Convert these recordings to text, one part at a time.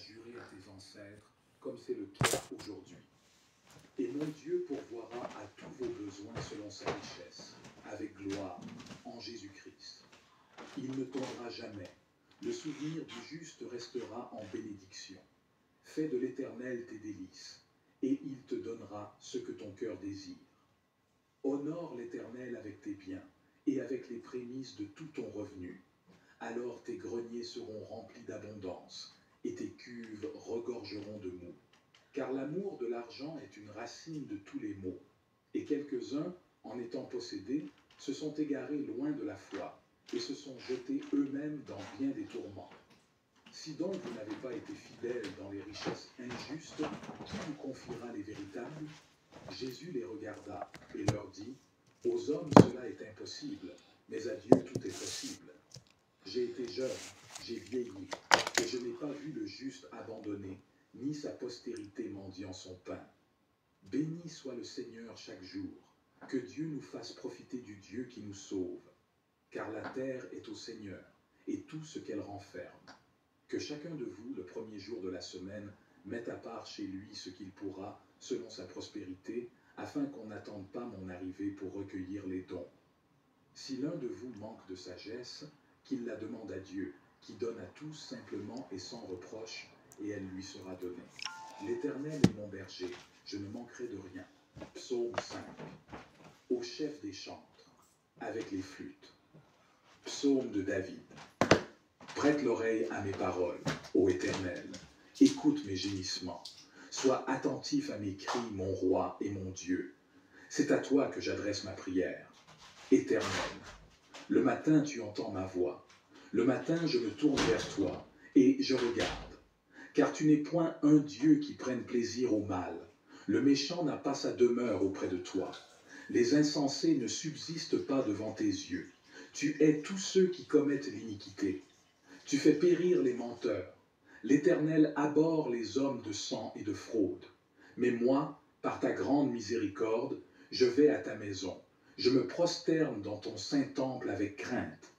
juré à tes ancêtres, comme c'est le cas aujourd'hui. Et mon Dieu pourvoira à tous vos besoins selon sa richesse, avec gloire, en Jésus-Christ. Il ne tombera jamais. Le souvenir du juste restera en bénédiction. Fais de l'Éternel tes délices, et il te donnera ce que ton cœur désire. Honore l'Éternel avec tes biens, et avec les prémices de tout ton revenu. Alors tes greniers seront remplis d'abondance, et tes cuves regorgeront de mou. Car l'amour de l'argent est une racine de tous les maux, et quelques-uns, en étant possédés, se sont égarés loin de la foi, et se sont jetés eux-mêmes dans bien des tourments. Si donc vous n'avez pas été fidèles dans les richesses injustes, qui vous confiera les véritables? Jésus les regarda et leur dit, « Aux hommes cela est impossible, mais à Dieu tout est possible. J'ai été jeune, j'ai vieilli, et je n'ai pas vu le juste abandonné, ni sa postérité mendiant son pain. Béni soit le Seigneur chaque jour, que Dieu nous fasse profiter du Dieu qui nous sauve. Car la terre est au Seigneur, et tout ce qu'elle renferme. Que chacun de vous, le premier jour de la semaine, mette à part chez lui ce qu'il pourra, selon sa prospérité, afin qu'on n'attende pas mon arrivée pour recueillir les dons. Si l'un de vous manque de sagesse, qu'il la demande à Dieu, qui donne à tous simplement et sans reproche, et elle lui sera donnée. L'Éternel est mon berger, je ne manquerai de rien. Psaume 5. Au chef des chantres, avec les flûtes. Psaume de David. Prête l'oreille à mes paroles, ô Éternel. Écoute mes gémissements. Sois attentif à mes cris, mon roi et mon Dieu. C'est à toi que j'adresse ma prière. Éternel, le matin tu entends ma voix. Le matin je me tourne vers toi, et je regarde. Car tu n'es point un Dieu qui prenne plaisir au mal. Le méchant n'a pas sa demeure auprès de toi. Les insensés ne subsistent pas devant tes yeux. Tu hais tous ceux qui commettent l'iniquité. Tu fais périr les menteurs. L'Éternel abhorre les hommes de sang et de fraude. Mais moi, par ta grande miséricorde, je vais à ta maison. Je me prosterne dans ton saint temple avec crainte.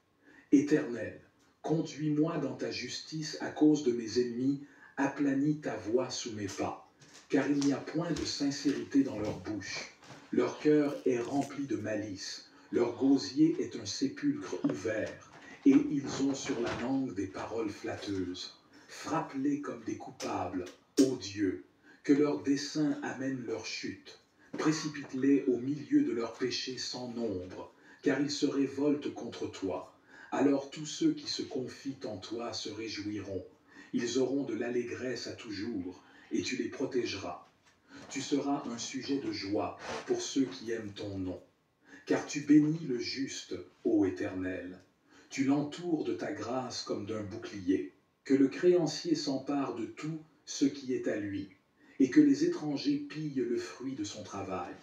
Éternel, conduis-moi dans ta justice à cause de mes ennemis, aplanis ta voie sous mes pas. Car il n'y a point de sincérité dans leur bouche. Leur cœur est rempli de malice. Leur gosier est un sépulcre ouvert. Et ils ont sur la langue des paroles flatteuses. Frappe-les comme des coupables, ô Dieu, que leurs desseins amènent leur chute. Précipite-les au milieu de leurs péchés sans nombre, car ils se révoltent contre toi. Alors tous ceux qui se confient en toi se réjouiront. Ils auront de l'allégresse à toujours, et tu les protégeras. Tu seras un sujet de joie pour ceux qui aiment ton nom. Car tu bénis le juste, ô Éternel. Tu l'entoures de ta grâce comme d'un bouclier. Que le créancier s'empare de tout ce qui est à lui, et que les étrangers pillent le fruit de son travail.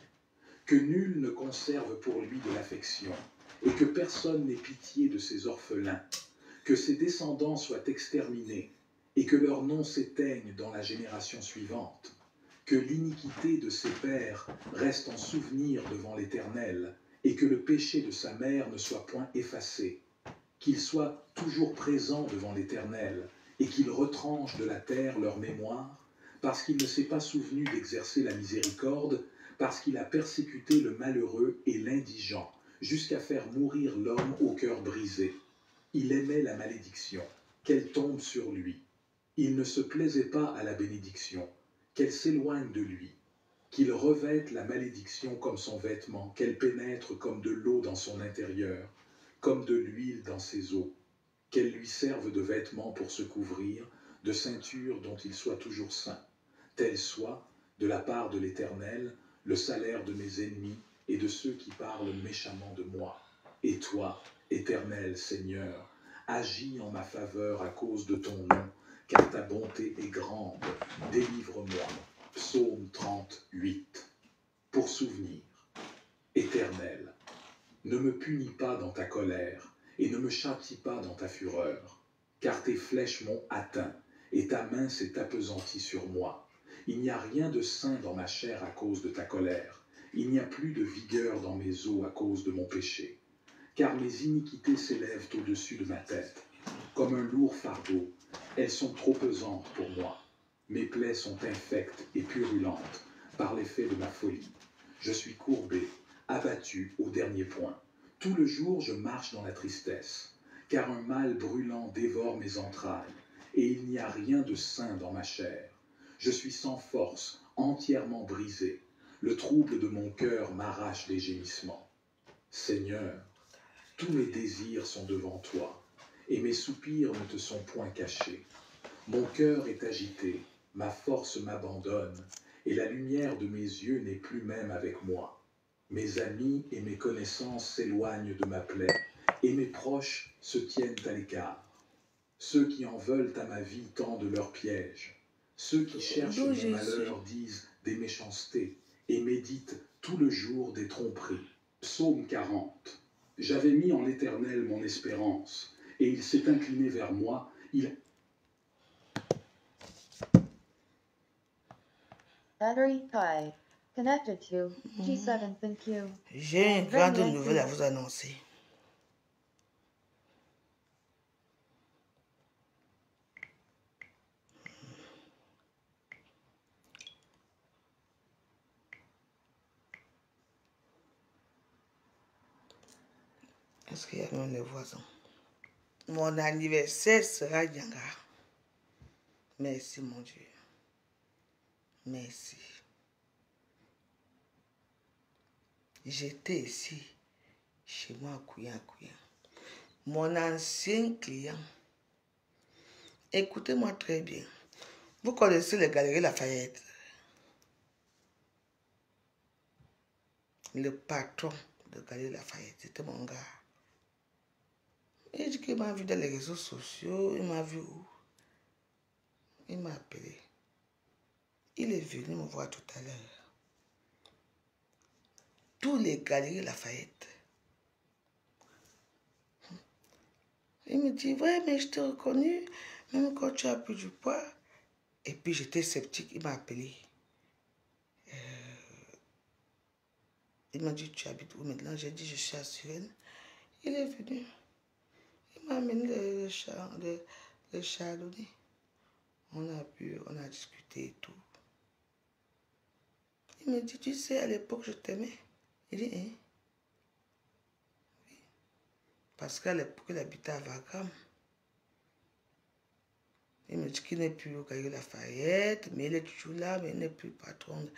Que nul ne conserve pour lui de l'affection, et que personne n'ait pitié de ses orphelins. Que ses descendants soient exterminés, et que leur nom s'éteigne dans la génération suivante. Que l'iniquité de ses pères reste en souvenir devant l'Éternel, et que le péché de sa mère ne soit point effacé. Qu'il soit toujours présent devant l'Éternel, et qu'il retranche de la terre leur mémoire, parce qu'il ne s'est pas souvenu d'exercer la miséricorde, parce qu'il a persécuté le malheureux et l'indigent, jusqu'à faire mourir l'homme au cœur brisé. Il aimait la malédiction, qu'elle tombe sur lui. Il ne se plaisait pas à la bénédiction, qu'elle s'éloigne de lui. Qu'il revête la malédiction comme son vêtement, qu'elle pénètre comme de l'eau dans son intérieur, comme de l'huile dans ses os, qu'elle lui serve de vêtements pour se couvrir, de ceinture dont il soit toujours saint, tel soit, de la part de l'Éternel, le salaire de mes ennemis et de ceux qui parlent méchamment de moi. Et toi, Éternel Seigneur, agis en ma faveur à cause de ton nom, car ta bonté est grande. Délivre-moi. Psaume 38. Pour souvenir. Éternel, ne me punis pas dans ta colère, et ne me châtie pas dans ta fureur, car tes flèches m'ont atteint, et ta main s'est appesantie sur moi. Il n'y a rien de sain dans ma chair à cause de ta colère, il n'y a plus de vigueur dans mes os à cause de mon péché. Car mes iniquités s'élèvent au-dessus de ma tête, comme un lourd fardeau, Elles sont trop pesantes pour moi. Mes plaies sont infectes et purulentes par l'effet de ma folie. Je suis courbé, abattu au dernier point. Tout le jour, je marche dans la tristesse, car un mal brûlant dévore mes entrailles, et il n'y a rien de sain dans ma chair. Je suis sans force, entièrement brisé. Le trouble de mon cœur m'arrache des gémissements. Seigneur, tous mes désirs sont devant toi, et mes soupirs ne te sont point cachés. Mon cœur est agité, ma force m'abandonne, et la lumière de mes yeux n'est plus même avec moi. Mes amis et mes connaissances s'éloignent de ma plaie, et mes proches se tiennent à l'écart. Ceux qui en veulent à ma vie tendent leurs pièges. Ceux qui cherchent D'où mon je suis. malheur disent des méchancetés, et méditent tout le jour des tromperies. Psaume 40. J'avais mis en l'Éternel mon espérance, et il s'est incliné vers moi. Battery 5. Connected to G7. Thank you. J'ai une grande nouvelle à vous annoncer. Est-ce qu'il y a même les voisins? Mon anniversaire sera Yanga. Merci mon Dieu. Merci. J'étais ici, chez moi à Kouyan. Mon ancien client. Écoutez-moi très bien. Vous connaissez les Galeries Lafayette. Le patron de Galeries Lafayette, c'était mon gars. Il dit qu'il m'a vu dans les réseaux sociaux. Il m'a vu où? Il m'a appelé. Il est venu me voir tout à l'heure. Tous les Galeries Lafayette. Il me dit, ouais, mais je t'ai reconnu, même quand tu as pris du poids. Et puis j'étais sceptique, il m'a appelé. Il m'a dit, tu habites où maintenant? J'ai dit, je suis à Suresnes. Il est venu. Il m'a amené le chardonnay. On a bu, on a discuté et tout. Il me dit, tu sais, à l'époque, je t'aimais. Il dit, hein? Oui. Parce qu'à l'époque, il habitait à Wagram. Il me dit qu'il n'est plus au Galerie Lafayette, mais il est toujours là, mais il n'est plus patron de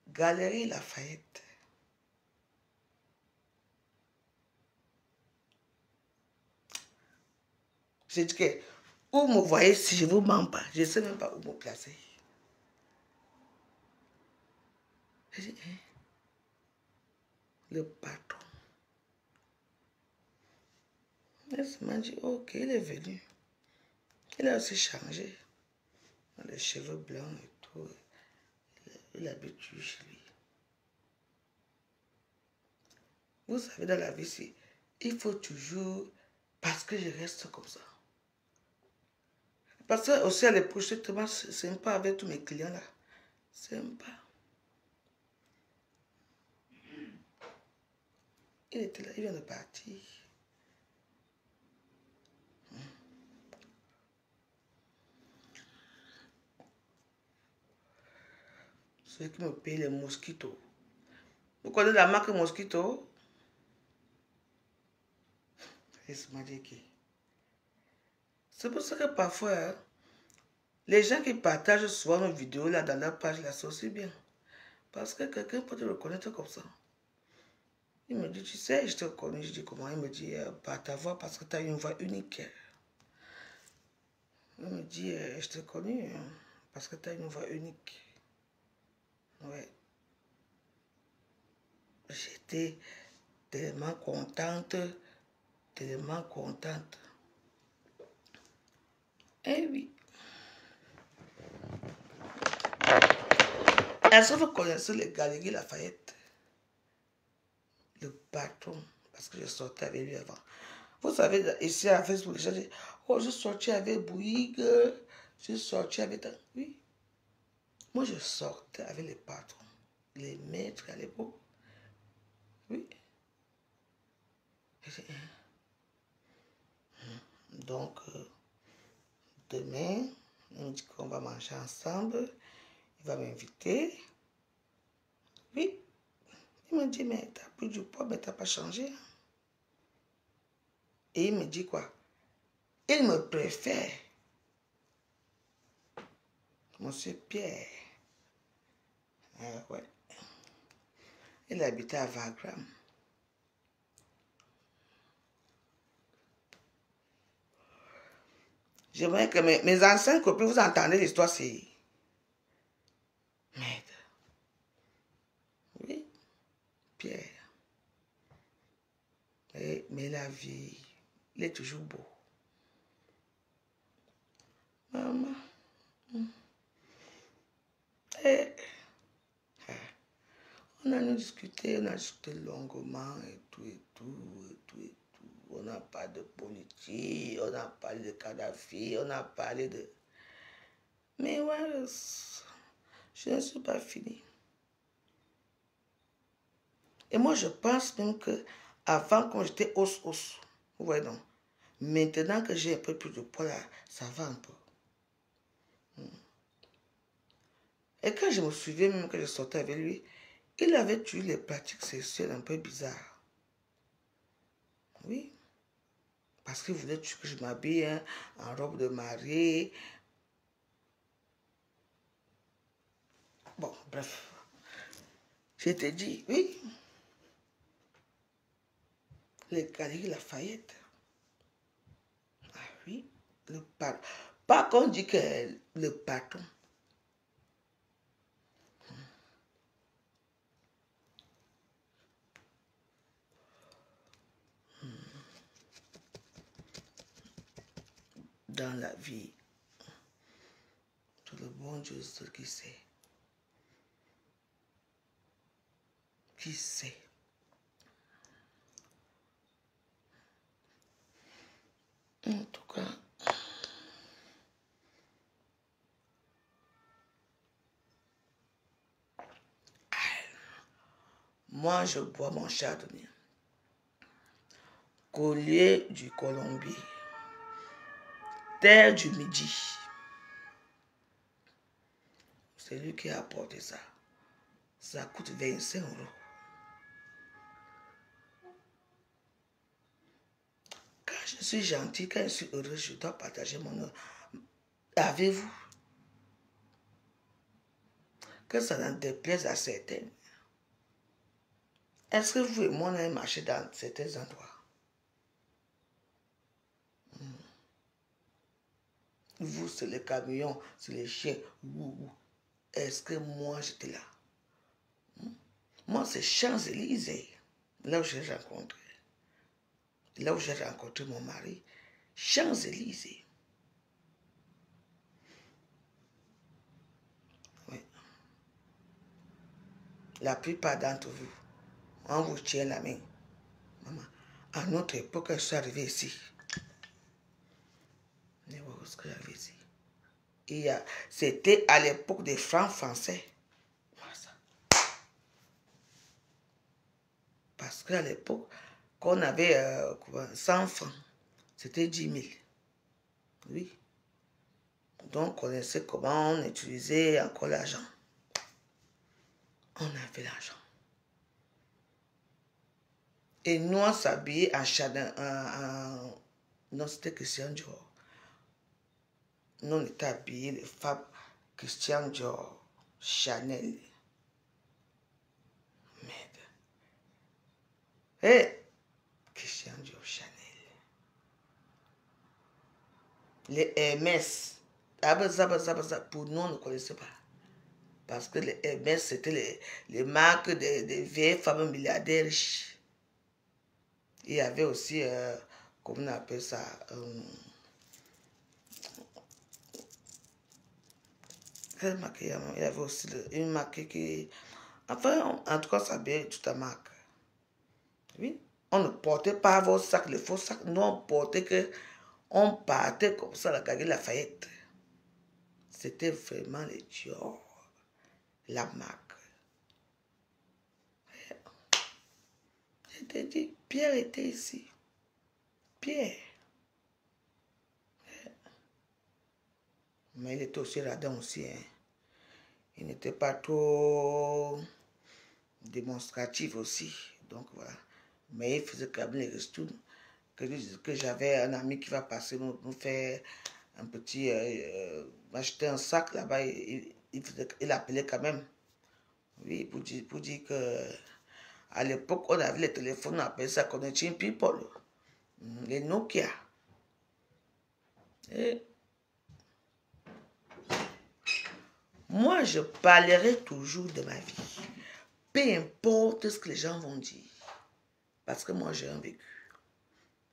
Galerie Lafayette. J'ai dit que, où me voyez si je ne vous mens pas, je ne sais même pas où me placer. J'ai dit, hein? Le patron. Il m'a dit, ok, il est venu. Il a aussi changé. Les cheveux blancs et tout. Il habite chez lui. Vous savez, dans la vie, il faut toujours, parce que je reste comme ça. Parce que aussi à l'époque, je suis tellement sympa avec tous mes clients là. Sympa. Il était là, il vient de partir. Ceux qui me payent les mosquitos. Vous connaissez la marque Mosquito? C'est pour ça que parfois, hein, les gens qui partagent souvent nos vidéos là dans leur page là, c'est aussi bien. Parce que quelqu'un peut te reconnaître comme ça. Il me dit, tu sais, je te reconnais. Je dis comment? Il me dit, par ta voix, parce que tu as une voix unique. Il me dit, je te connais parce que tu as une voix unique. Ouais. J'étais tellement contente, tellement contente. Eh oui. Est-ce que vous connaissez les Galeries Lafayette? Le patron, parce que je sortais avec lui avant. Vous savez, ici à Facebook, les gens disent, oh, je sortais avec Bouygues, je sortais avec... Oui. Moi, je sortais avec les patrons, les maîtres à l'époque. Oui. Donc, demain, dit qu'on va manger ensemble. Il va m'inviter. Oui. Il me dit, mais t'as pris du poids, mais t'as pas changé. Et il me dit quoi? Il me préfère. Monsieur Pierre. Ouais. Il habitait à Wagram. J'aimerais que mes anciennes copines, vous entendez l'histoire, c'est... Merde. Oui, Pierre. Mais la vie, il est toujours beau. Maman. On a discuté longuement et tout. On n'a pas de politique, on a parlé de Kadhafi, on a parlé de... Mais ouais, je ne suis pas fini. Et moi, je pense même que avant, quand j'étais os, vous voyez donc, maintenant que j'ai un peu plus de poids là, ça va un peu. Et quand je me souviens même que je sortais avec lui, il avait eu les pratiques sexuelles un peu bizarres. Oui. Parce qu'il voulait que je m'habille en robe de mariée. Bon, bref. Je t'ai dit, oui. Les Galeries Lafayette. Ah oui. Pas qu'on dit que le patron. Dans la vie, tout le bon Dieu, ce qui sait. Qui sait? En tout cas, moi, je bois mon chardonnay. Collier du Colombier. Terre du Midi. C'est lui qui a apporté ça. Ça coûte 25 €. Quand je suis gentil, quand je suis heureux, je dois partager mon heure. Avez-vous? Que ça n'en déplaise à certains. Est-ce que vous et moi, on a marché dans certains endroits? Vous, c'est les camions, c'est les chiens. Est-ce que moi, j'étais là? Moi, c'est Champs-Élysées. Là où j'ai rencontré. Là où j'ai rencontré mon mari. Champs-Élysées. Oui. La plupart d'entre vous, on vous tient la main. Maman, à notre époque, je suis arrivée ici. C'était à l'époque des francs français. Parce qu'à l'époque, quand on avait 100 francs, c'était 10 000. Oui. Donc, on connaissait comment on utilisait encore l'argent. On avait l'argent. Et nous, on s'habillait en Chanel. Non, c'était Christian Dior. Nous, on était habillés, les femmes, Christian Dior, Chanel. Merde. Hé! Christian Dior, Chanel. Les Hermès. Pour nous, on ne connaissait pas. Parce que les Hermès, c'était les marques des vieilles femmes milliardaires riches. Il y avait aussi, comment on appelle ça, quelle marque il y avait aussi une marque qui... Enfin, en tout cas, ça bien toute la marque. Oui. On ne portait pas vos sacs, les faux sacs. Nous, on portait que... On partait comme ça, la Galerie Lafayette. C'était vraiment les Dior. La marque. Je t'ai dit, Pierre était ici. Pierre. Mais il était aussi radin aussi. Hein. Il n'était pas trop démonstratif aussi. Donc voilà. Mais il faisait quand même les restos. Que j'avais un ami qui va passer nous faire un petit... m'acheter un sac là-bas. Il appelait quand même. Oui, pour dire que... À l'époque, on avait les téléphones, on appelait ça Connecting People. Les Nokia. Et moi, je parlerai toujours de ma vie. Peu importe ce que les gens vont dire. Parce que moi, j'ai un vécu.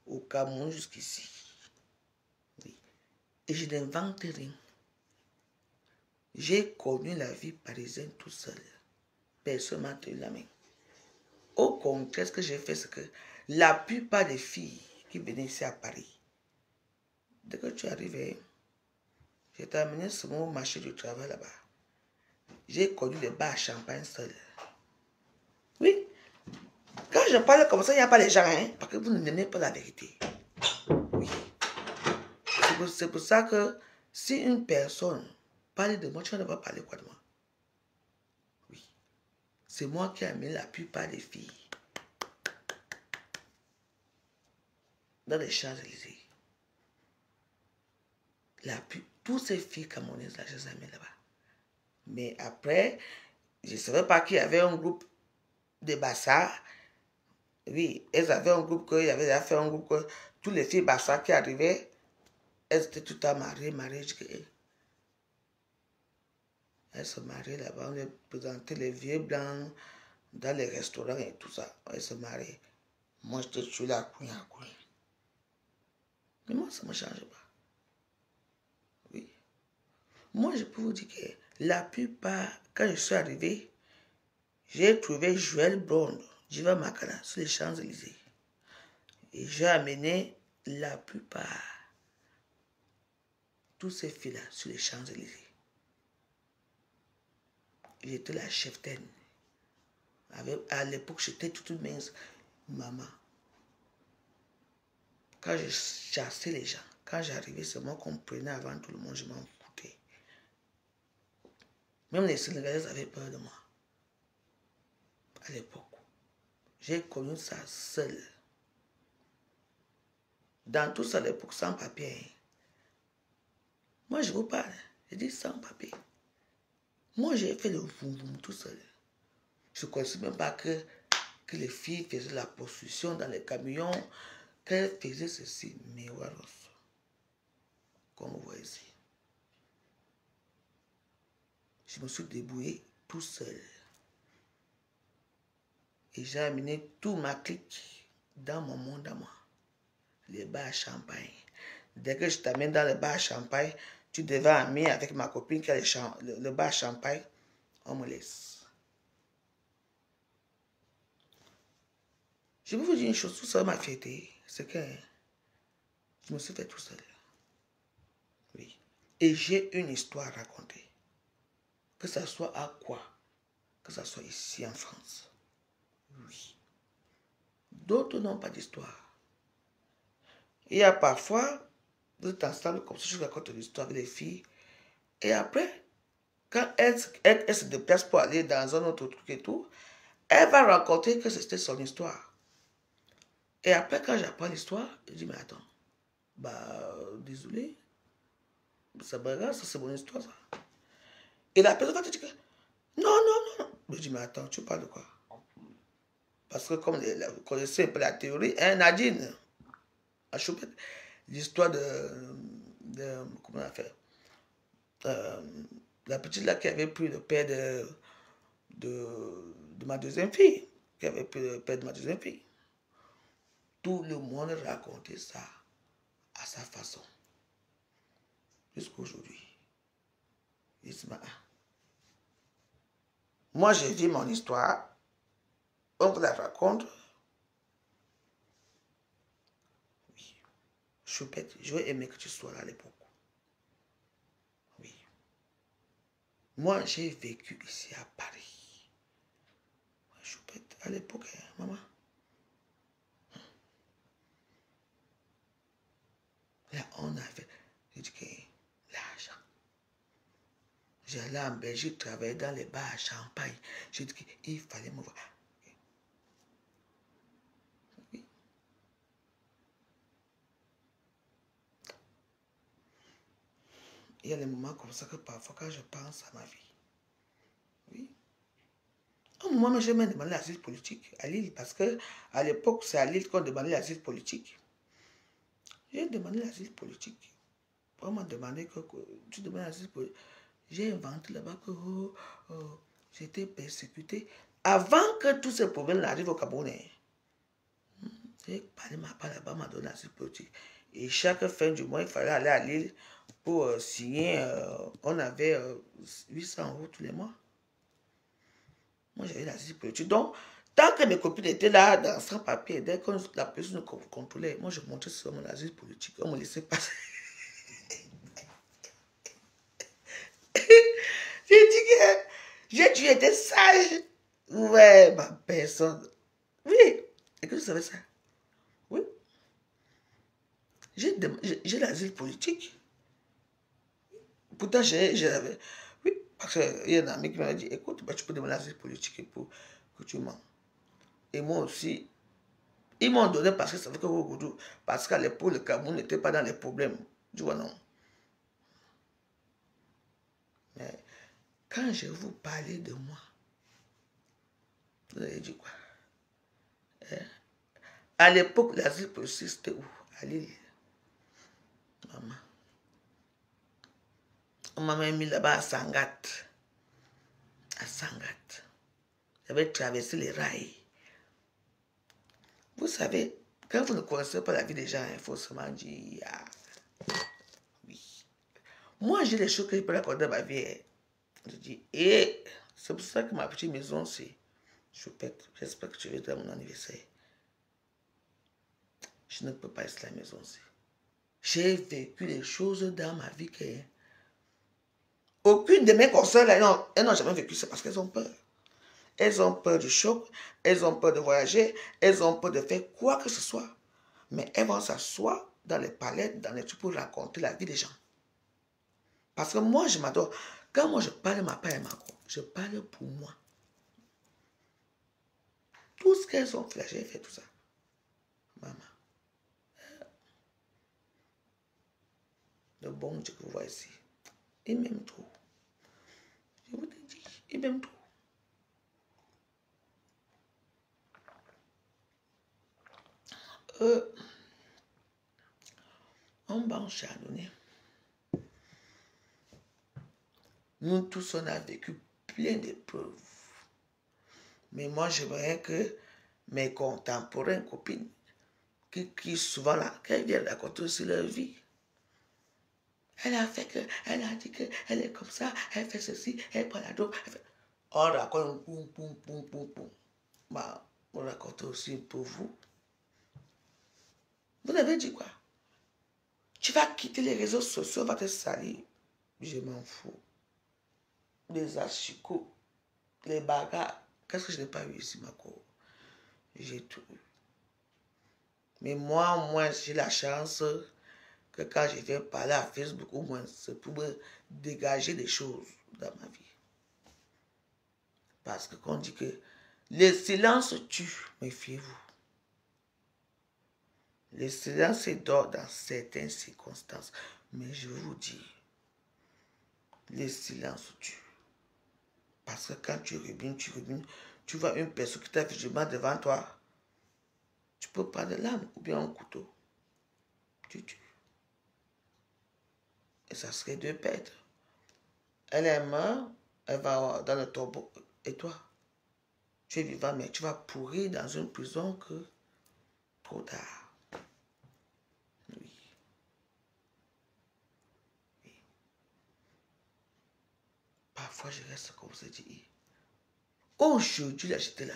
Au Cameroun jusqu'ici. Oui. Et je n'invente rien. J'ai connu la vie parisienne tout seul. Personne ne m'a tenu la main. Au contraire, ce que j'ai fait, c'est que la plupart des filles qui venaient ici à Paris, dès que tu arrivais, j'ai terminé sur mon marché du travail là-bas. J'ai connu les bars à champagne seul. Oui. Quand je parle comme ça, il n'y a pas les gens, hein, parce que vous ne donnez pas la vérité. Oui. C'est pour ça que si une personne parle de moi, tu ne vas pas parler quoi de moi. Oui. C'est moi qui ai amené la plupart des filles dans les Champs-Élysées. Toutes ces filles camerounaises là, je les ai amenées là-bas. Mais après, je ne savais pas qu'il y avait un groupe de Bassa. Oui, elles avaient un groupe il y avait déjà fait un groupe que toutes les filles Bassa qui arrivaient, elles étaient tout à mariées. Elles se mariaient là-bas, on les présentait les vieux blancs dans les restaurants et tout ça. Elles se mariaient. Moi, j'étais sur la couille à couille. Mais moi, ça ne me change pas. Oui. Moi, je peux vous dire que la plupart, quand je suis arrivé, j'ai trouvé Joël Blonde, Diva Makana, sur les Champs-Élysées. Et j'ai amené la plupart, tous ces filles-là, sur les Champs-Élysées. J'étais la cheftaine. À l'époque, j'étais toute mince. Maman. Quand je chassais les gens, quand j'arrivais, c'est moi qu'on prenait avant tout le monde, je m'en foutais. Même les Sénégalais avaient peur de moi. À l'époque. J'ai connu ça seul. Dans tout ça, à l'époque, sans papier. Moi, je vous parle. Je dis sans papier. Moi, j'ai fait le voum tout seul. Je ne connaissais même pas que les filles faisaient la prostitution dans les camions, qu'elles faisaient ceci. Mais voilà, comme vous voyez ici. Je me suis débrouillé tout seul. Et j'ai amené tout ma clique dans mon monde à moi. Les bars à champagne. Dès que je t'amène dans le bar à champagne, tu devais amener avec ma copine qui a le bar à champagne, on me laisse. Je vais vous dire une chose, tout ça m'a fêté, c'est que je me suis fait tout seul. Oui. Et j'ai une histoire à raconter. Que ça soit à quoi? Que ça soit ici en France. Oui. D'autres n'ont pas d'histoire. Il y a parfois, vous êtes ensemble comme ça, je raconte l'histoire avec les filles. Et après, quand elle se déplace pour aller dans un autre truc et tout, elle va raconter que c'était son histoire. Et après, quand j'apprends l'histoire, je dis, mais attends, désolé, ça me regarde, ça c'est mon histoire, ça. Et la personne va te dire que, non. Je dis, mais attends, tu parles de quoi? Parce que comme vous connaissez un peu la théorie, hein, Nadine, à Choupette, l'histoire comment on a fait, la petite là qui avait pris le père de ma deuxième fille, qui avait pris le père de ma deuxième fille. Tout le monde racontait ça à sa façon. Jusqu'aujourd'hui. Moi, j'ai vu mon histoire. On vous la raconte. Oui. Choupette, j'aurais aimé que tu sois là à l'époque. Oui. Moi, j'ai vécu ici à Paris. Choupette, à l'époque, hein, maman. Là, on avait, j'ai dit que l'argent. J'allais en Belgique travailler dans les bars à Champagne. J'ai dit qu'il fallait me voir. Oui. Il y a des moments comme ça que parfois quand je pense à ma vie. Oui. À un moment, j'ai même demandé l'asile politique à Lille parce que à l'époque, c'est à Lille qu'on demandait l'asile politique. J'ai demandé l'asile politique. On m'a demandé que tu demandes l'asile politique. J'ai inventé là-bas que j'étais persécuté avant que tous ces problèmes arrivent au Cameroun. J'ai parlé ma part là-bas, m'a donné l'asile politique. Et chaque fin du mois, il fallait aller à Lille pour signer. On avait 800 € tous les mois. Moi, j'avais l'asile politique. Donc, tant que mes copines étaient là, dans sans papier, dès que la personne nous contrôlait, moi, je montrais sur mon asile politique. On me laissait passer. J'ai dit que tu étais sage. Ouais, ma personne. Oui. Et que tu savais ça? Oui. J'ai l'asile politique. Pourtant, j'avais. Oui, parce qu'il y a un ami qui m'a dit, écoute, bah, tu peux demander l'asile politique pour que tu mens. Et moi aussi, ils m'ont donné parce que ça fait que parce qu'à l'époque, le Cameroun n'était pas dans les problèmes. Tu vois, non? Mais quand je vous parlais de moi, vous avez dit quoi? À l'époque, l'asile politique, c'était où? À Lille. Maman. On m'a même mis là-bas à Sangat. À Sangat. J'avais traversé les rails. Vous savez, quand vous ne connaissez pas la vie des gens, il faut seulement dire, ah, oui. Moi, j'ai des choses que je peux raconter dans ma vie. Je dis, et c'est pour ça que ma petite maison, c'est choupette. J'espère que tu veux dans mon anniversaire. Je ne peux pas rester à la maison aussi. J'ai vécu des choses dans ma vie que aucune de mes consoeurs, elles n'ont jamais vécu ça parce qu'elles ont peur. Elles ont peur du choc, elles ont peur de voyager, elles ont peur de faire quoi que ce soit. Mais elles vont s'asseoir dans les palais, dans les trucs pour raconter la vie des gens. Parce que moi, je m'adore. Quand moi, je parle de ma part et ma mère, je parle pour moi. Tout ce qu'elles ont fait, j'ai fait tout ça. Maman. Le bon Dieu que vous voyez ici, il m'aime trop. Je vous ai dit, il m'aime trop. On va en chardonnay. Nous tous, on a vécu plein d'épreuves. Mais moi, j'aimerais que mes contemporains, copines, qui souvent là, qu'elles viennent raconter aussi leur vie. Elle a fait que, elle a dit que, elle est comme ça, elle fait ceci, elle prend la dope. On raconte, poum, poum, poum, poum, poum. Bah, on raconte aussi pour vous. Vous avez dit quoi? Tu vas quitter les réseaux sociaux, on va te salir. Je m'en fous. Les achicots, les bagarres. Qu'est-ce que je n'ai pas eu ici, ma cour? J'ai tout eu. Mais moi, au moins, j'ai la chance que quand je viens parler à Facebook, au moins, c'est pour me dégager des choses dans ma vie. Parce que quand on dit que le silence tue, méfiez-vous. Le silence est d'or dans certaines circonstances. Mais je vous dis, le silence tue. Parce que quand tu rébines, tu vois une personne qui t'a fait jugement devant toi. Tu peux prendre l'âme ou bien un couteau. Tu tues. Et ça serait deux pertes. Elle est morte, elle va dans le tombeau. Et toi, tu es vivant, mais tu vas pourrir dans une prison que trop tard. Oui. Oui. Parfois, je reste comme ça, je dis. Aujourd'hui, là, j'étais là.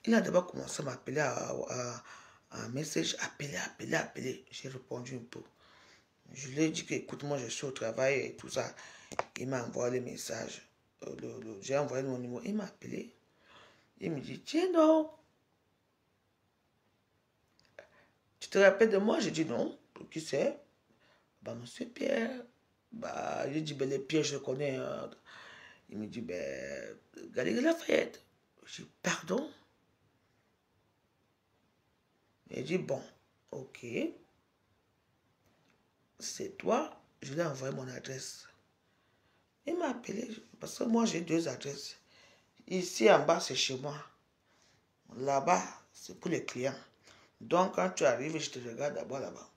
Il a d'abord commencé à m'appeler à un message, appeler. J'ai répondu un peu. Je lui ai dit que, écoute, moi, je suis au travail et tout ça. Il m'a envoyé les messages. J'ai envoyé mon numéro. Il m'a appelé. Il me dit, tiens donc. Tu te rappelles de moi? J'ai dit non. Qui c'est? Bah, monsieur Pierre. Bah, j'ai dit, ben, les pièges, je connais. Hein. Il me dit, ben, Galerie Lafayette. Je dis, pardon? Il dit, bon, ok, c'est toi. Je lui ai envoyé mon adresse. Il m'a appelé, parce que moi, j'ai 2 adresses. Ici, en bas, c'est chez moi. Là-bas, c'est pour les clients. Donc, quand tu arrives, je te regarde d'abord là-bas.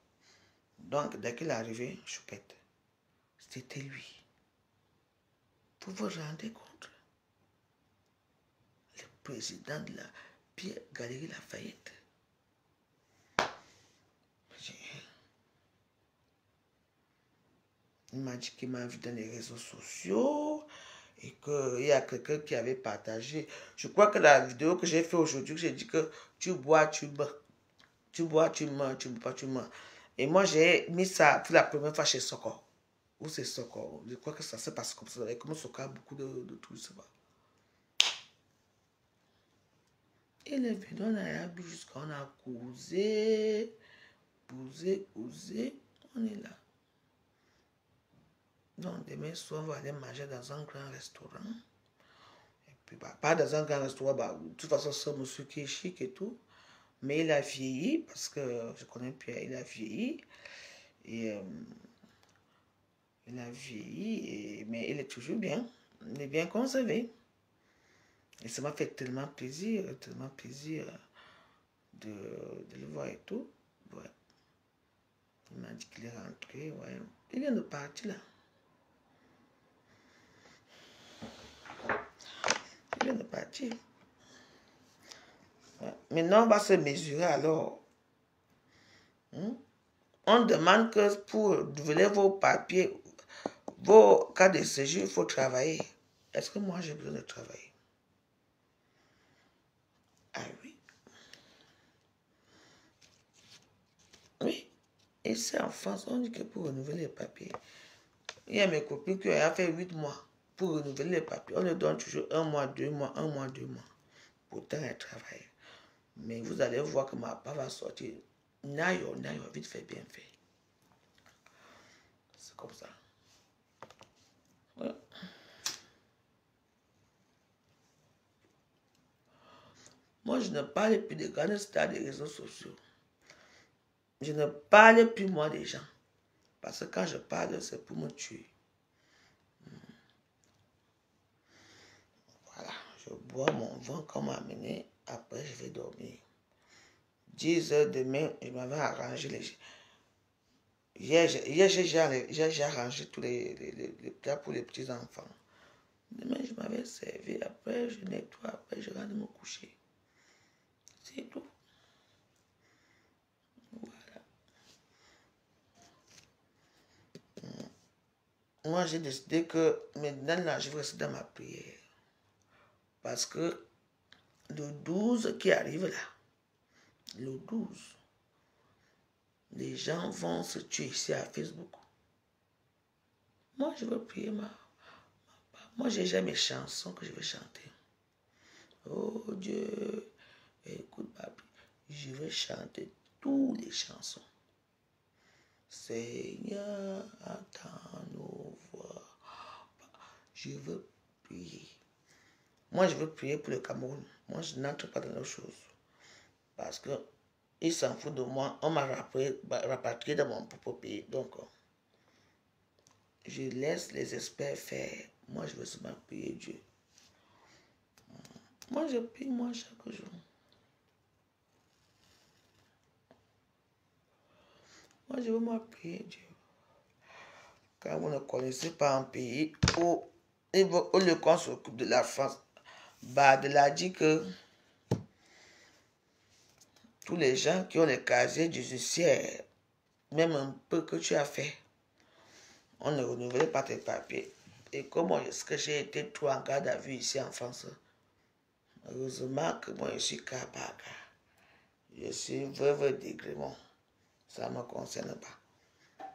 Donc, dès qu'il est arrivé, je pète. C'était lui. Vous vous rendez compte? Le président de la Galerie Lafayette. Il m'a dit qu'il m'a vu dans les réseaux sociaux et qu'il y a quelqu'un qui avait partagé. Je crois que la vidéo que j'ai fait aujourd'hui, j'ai dit que tu bois, tu bois. Tu bois, tu mens, tu bois, tu mens. Et moi, j'ai mis ça pour la première fois chez Soko. Où c'est Soko? Je crois que ça se passe comme ça. Et comme Soko a beaucoup de trucs. Il est venu, on a bu jusqu'à on a causé, causé, on est là. Donc, demain soir, on va aller manger dans un grand restaurant. Et puis, bah, pas dans un grand restaurant, bah, de toute façon, c'est un monsieur qui est chic et tout. Mais il a vieilli, parce que je connais Pierre, il a vieilli. Et il a vieilli, mais il est toujours bien. Il est bien conservé. Et ça m'a fait tellement plaisir de le voir et tout. Ouais. Il m'a dit qu'il est rentré, ouais. Il vient de partir là. Il vient de partir. Ouais. Maintenant, on va se mesurer alors. On demande que pour renouveler vos papiers, vos cas de séjour, il faut travailler. Est-ce que moi j'ai besoin de travailler? Ah oui. Oui. Ici en France, on dit que pour renouveler les papiers, il y a mes copines qui ont fait 8 mois pour renouveler les papiers. On leur donne toujours 1 mois, 2 mois, 1 mois, 2 mois. Pourtant, elles travaillent. Mais vous allez voir que ma part va sortir. Nayo, vite fait, bien fait. C'est comme ça. Ouais. Moi, je ne parle plus des grandes stars des réseaux sociaux. Je ne parle plus, moi, des gens. Parce que quand je parle, c'est pour me tuer. Voilà. Je bois mon vin qu'on m'a amené. Après, je vais dormir. 10 heures demain, je m'avais arrangé les... Hier, j'ai arrangé tous les plats pour les petits-enfants. Demain, je m'avais servi. Après, je nettoie. Après, je rentre me coucher. C'est tout. Voilà. Moi, j'ai décidé que maintenant, là, je vais rester dans ma prière. Parce que le 12 qui arrive là, le 12, les gens vont se tuer ici à Facebook. Moi, je veux prier Moi, j'ai déjà mes chansons que je vais chanter. Oh Dieu, écoute ma prière. Je vais chanter toutes les chansons. Seigneur, attends nos voix. Je veux prier. Moi, je veux prier pour le Cameroun. Moi, je n'entre pas dans nos choses. Parce que ils s'en foutent de moi. On m'a rapatrié dans mon propre pays. Donc, je laisse les experts faire. Moi, je veux seulement prier Dieu. Moi, je prie, moi, chaque jour. Moi, je veux moi prier Dieu. Quand vous ne connaissez pas un pays où le camp s'occupe de la France, Badel a dit que tous les gens qui ont les casiers judiciaires, même un peu que tu as fait, on ne renouvelle pas tes papiers. Et comment est-ce que j'ai été trop en garde à vue ici en France? Heureusement que moi je suis cas par cas. Je suis veuve d'Aigremont. Ça ne me concerne pas.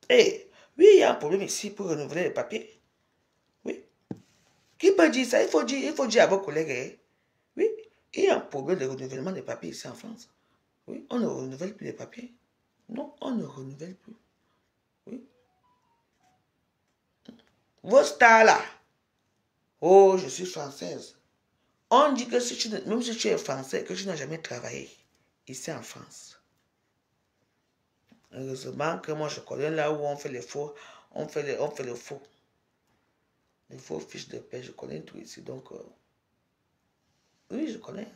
Et oui, il y a un problème ici pour renouveler les papiers. Oui. Qui peut dire ça? Il faut dire à vos collègues. Hein? Oui, il y a un problème de renouvellement des papiers ici en France. Oui, on ne renouvelle plus les papiers. Non, on ne renouvelle plus. Oui. Vos stars là. Oh, je suis française. On dit que si même si tu es français, que tu n'as jamais travaillé ici en France. Heureusement que moi je connais là où on fait les faux. On fait le faux. Les faux fiches de paie, je connais tout ici. Donc, oui, je connais.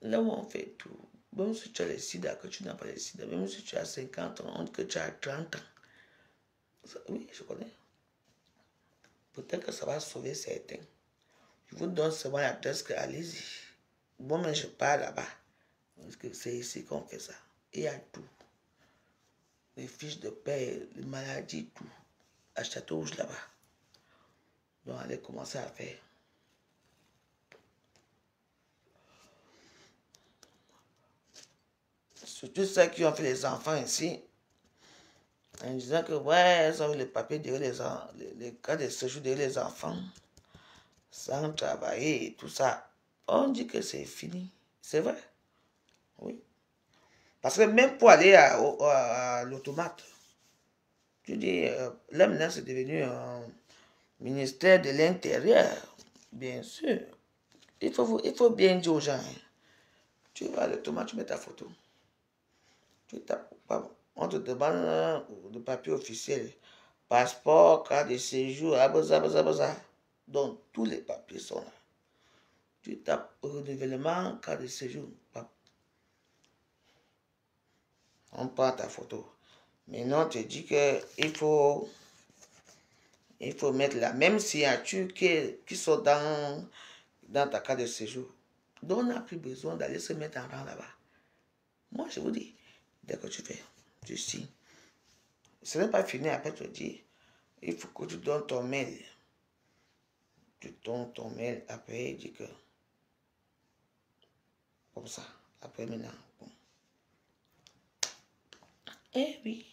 Là où on fait tout. Même si tu as les sida, que tu n'as pas les sida, même si tu as 50 ans, que tu as 30 ans. Oui, je connais. Peut-être que ça va sauver certains. Je vous donne seulement l'adresse que allez-y. Moi, mais je pars là-bas. Parce que c'est ici qu'on fait ça. Et il y a tout. Les fiches de paie, les maladies, tout. À Château-Rouge là-bas. Donc, allez commencer à faire. Surtout ceux qui ont fait les enfants ici. En disant que, ouais, ils ont les papiers derrière les cas de séjour derrière les enfants. Sans travailler et tout ça. On dit que c'est fini. C'est vrai. Oui. Parce que même pour aller à l'automate, tu dis, là maintenant c'est devenu un ministère de l'Intérieur. Bien sûr. Il faut bien dire aux gens. Hein. Tu vas à l'automate, tu mets ta photo. Tu tapes. On te demande le papier officiel. Passeport, carte de séjour, abaza. Donc tous les papiers sont là. Tu tapes renouvellement, carte de séjour. On prend ta photo. Maintenant, on te dit qu'il faut mettre la même signature qui sont dans ta carte de séjour. Donc, on n'a plus besoin d'aller se mettre en rang là-bas. Moi, je vous dis, dès que tu fais, tu signes. Ce n'est pas fini, après tu dis, il faut que tu donnes ton mail. Tu donnes ton mail, après il dit que, comme ça, après maintenant. Bon. Eh oui.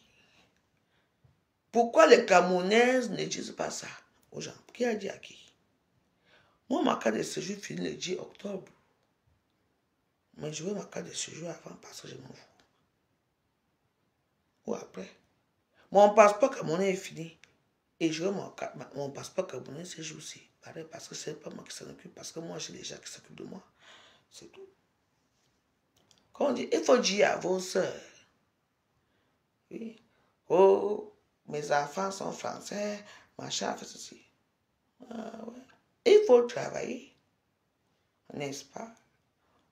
Pourquoi les Camerounaises ne disent pas ça aux gens? Qui a dit à qui? Moi, ma carte de séjour finit le 10 octobre. Mais je veux ma carte de séjour avant parce que je m'en fous. Ou après. Mon passeport camerounais est fini. Et je veux mon passeport camerounais ce jour-ci. Pareil, parce que ce n'est pas moi qui s'en occupe. Parce que moi, j'ai les gens qui s'occupent de moi. C'est tout. Quand on dit, il faut dire à vos soeurs. Oui. Oh, mes enfants sont français. Machin fait ceci. Ah, ouais. Il faut travailler. N'est-ce pas?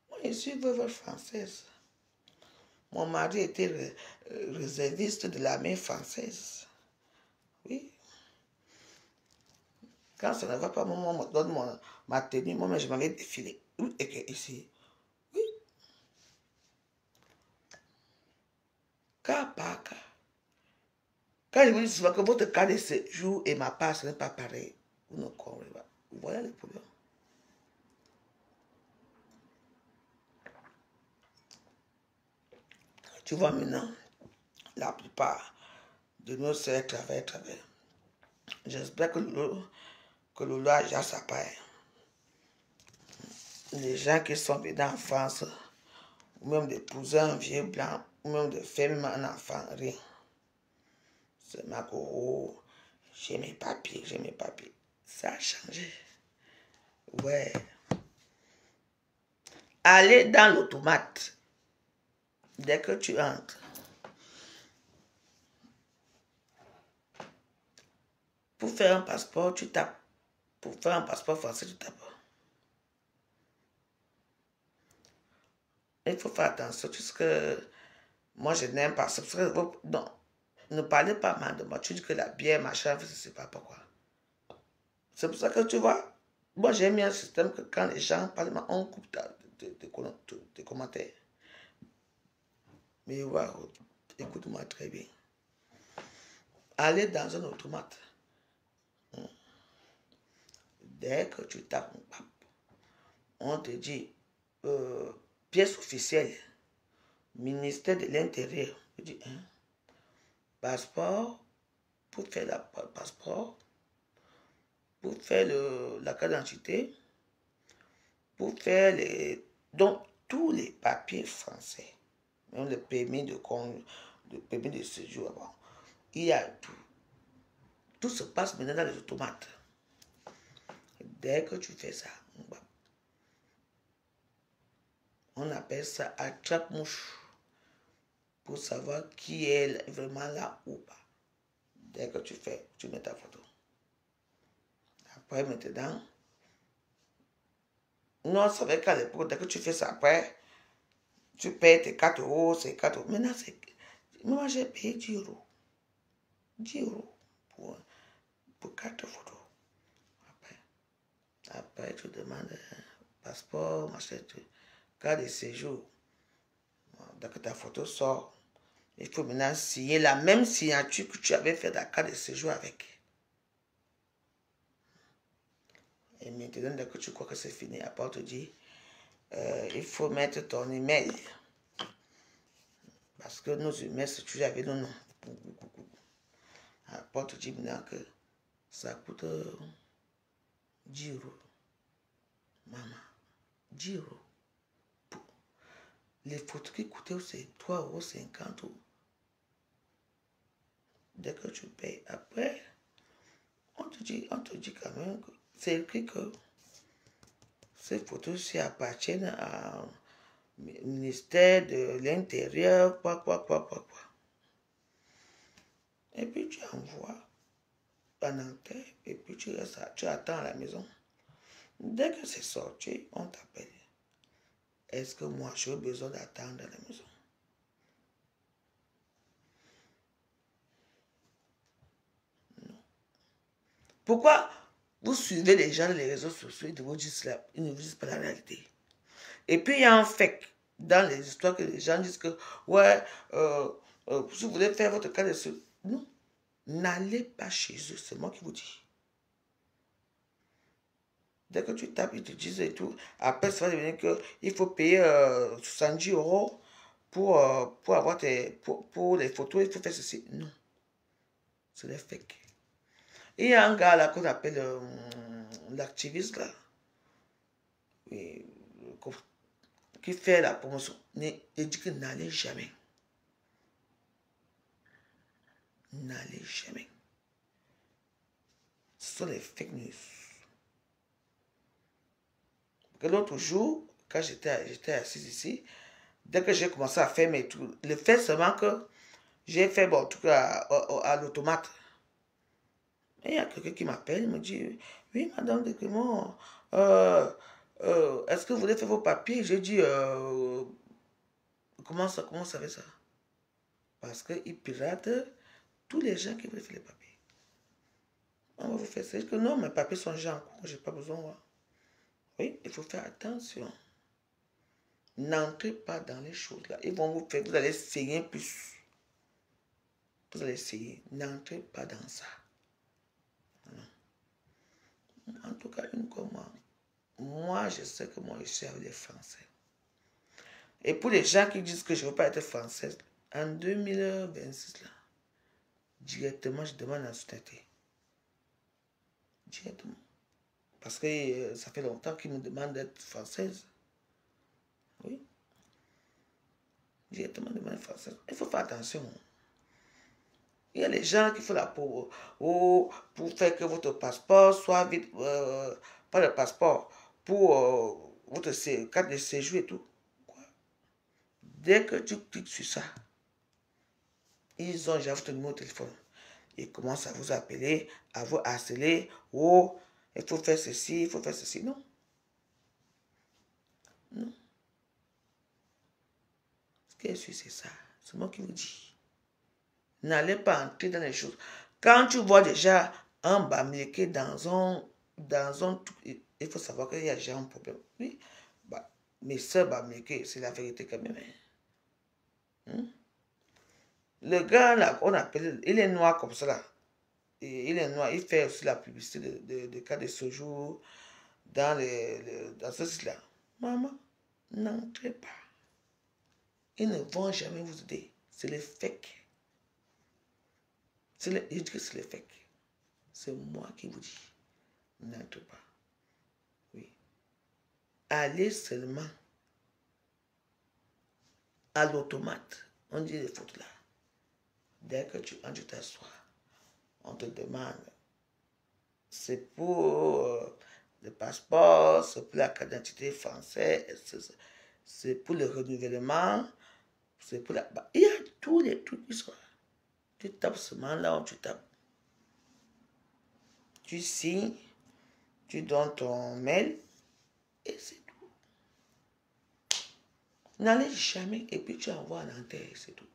Moi, je suis veuve française. Mon mari était réserviste de l'armée française. Oui. Quand ça ne va pas, maman me donne ma tenue. Moi, je m'avais défilé. Oui, et que ici. Oui. Cas par cas. Quand je vous dis souvent que votre cas de séjour et ma part, ce n'est pas pareil. Vous ne comprenez pas. Voilà le problème. Tu vois maintenant, la plupart de nos sœurs travaillent. J'espère que le loi a sa part. Les gens qui sont venus en France, ou même d'épouser un vieux blanc, ou même de faire même un enfant, rien. C'est ma gros, j'ai mes papiers. Ça a changé. Ouais. Aller dans l'automate. Dès que tu entres. Pour faire un passeport, tu tapes. Pour faire un passeport français, tu tapes. Il faut faire attention, parce que moi, je n'aime pas ça. Parce que, non, ne parlez pas mal de moi. Tu dis que la bière, machin, je ne sais pas pourquoi. C'est pour ça que tu vois, moi, j'ai mis un système que quand les gens parlent, on coupe tes commentaires. Mais voilà, écoute-moi très bien. Aller dans un automate. Dès que tu tapes, on te dit pièce officielle, ministère de l'Intérieur. Tu dis, hein? Passeport, pour faire le passeport, pour faire la carte d'identité, pour faire donc tous les papiers français, même le permis de séjour avant. Il y a tout. Tout se passe maintenant dans les automates. Dès que tu fais ça, on appelle ça attrape-mouche pour savoir qui est vraiment là ou pas. Dès que tu fais, tu mets ta photo. Après, maintenant, nous, on savait qu'à l'époque, dès que tu fais ça après, tu payes tes 4 euros, c'est 4 euros. Maintenant, c'est... Moi, j'ai payé 10 euros. 10 euros pour 4 photos. Après, tu demandes passeport, machin, carte de séjour. Dès que ta photo sort, il faut maintenant signer la même signature que tu avais fait la carte de séjour avec. Et maintenant, dès que tu crois que c'est fini, après on te dit, il faut mettre ton email. Parce que nos emails, c'est toujours avec nos noms. Après on te dit maintenant que ça coûte 10 euros. Maman, 10 euros. Les photos qui coûtaient, c'est 3,50 euros. Dès que tu payes, après, on te dit quand même que c'est écrit que ces photos-ci appartiennent au ministère de l'Intérieur, quoi. Et puis tu envoies en enquête, et puis tu attends à la maison. Dès que c'est sorti, on t'appelle. Est-ce que moi, j'ai besoin d'attendre à la maison? Non. Pourquoi vous suivez les gens dans les réseaux sociaux et ils ne vous disent pas la réalité? Et puis, il y a un fake dans les histoires que les gens disent que, ouais, si vous voulez faire votre cas de ce... Non, n'allez pas chez eux, c'est moi qui vous dis. Dès que tu tapes, ils te disent et tout. Après, ça va devenir qu'il faut payer 70 euros pour avoir pour les photos, il faut faire ceci. Non, c'est des fake. Il y a un gars là qu'on appelle l'activiste là. Oui, qui fait la promotion. Il dit que n'allez jamais. N'allez jamais. Ce sont les fake news. L'autre jour, quand j'étais assise ici, dès que j'ai commencé à faire mes trucs, le fait seulement que j'ai fait mon truc à l'automate. Et il y a quelqu'un qui m'appelle, il me dit, oui, madame de Clément, est-ce que vous voulez faire vos papiers? J'ai dit, comment ça fait ça? Parce qu'ils piratent tous les gens qui veulent faire les papiers. On va vous faire ça. Je dis que non, mes papiers sont déjà en cours, je n'ai pas besoin. Oui, il faut faire attention. N'entrez pas dans les choses là. Ils vont vous faire, vous allez essayer plus. Vous allez essayer. N'entrez pas dans ça. Non. En tout cas, une comme moi, je sais que moi, je suis avec les Français. Et pour les gens qui disent que je ne veux pas être française, en 2026, là, directement, je demande la nationalité. Directement. Parce que ça fait longtemps qu'ils me demandent d'être française. Oui. Directement demande française. Il faut faire attention. Il y a les gens qui font la pour faire que votre passeport soit vite, pas le passeport, pour votre carte de séjour et tout. Quoi? Dès que tu cliques sur ça, ils ont déjà votre numéro de téléphone. Ils commencent à vous appeler, à vous harceler. Oh, il faut faire ceci, il faut faire ceci. Non. Non. Ce qui est sûr, c'est ça. C'est moi qui vous dis. N'allez pas entrer dans les choses. Quand tu vois déjà un bamileke dans un truc, il faut savoir qu'il y a déjà un problème. Oui, bah, mes soeurs bamileke, c'est la vérité quand même. Le gars là, on appelle, il est noir comme ça là. Et il est noir, il fait aussi la publicité de cas de séjour dans ce site-là. Maman, n'entrez pas. Ils ne vont jamais vous aider. C'est les fakes. Je dis que c'est les fakes. C'est moi qui vous dis. N'entrez pas. Oui. Allez seulement à l'automate. On dit les fautes là. Dès que tu t'assois, on te demande c'est pour le passeport, c'est pour la carte d'identité française, c'est pour le renouvellement, c'est pour la... Il y a tous les trucs qui sont là. Tu tapes seulement là où tu tapes. Tu signes, tu donnes ton mail et c'est tout. N'allez jamais et puis tu envoies en enterre, c'est tout.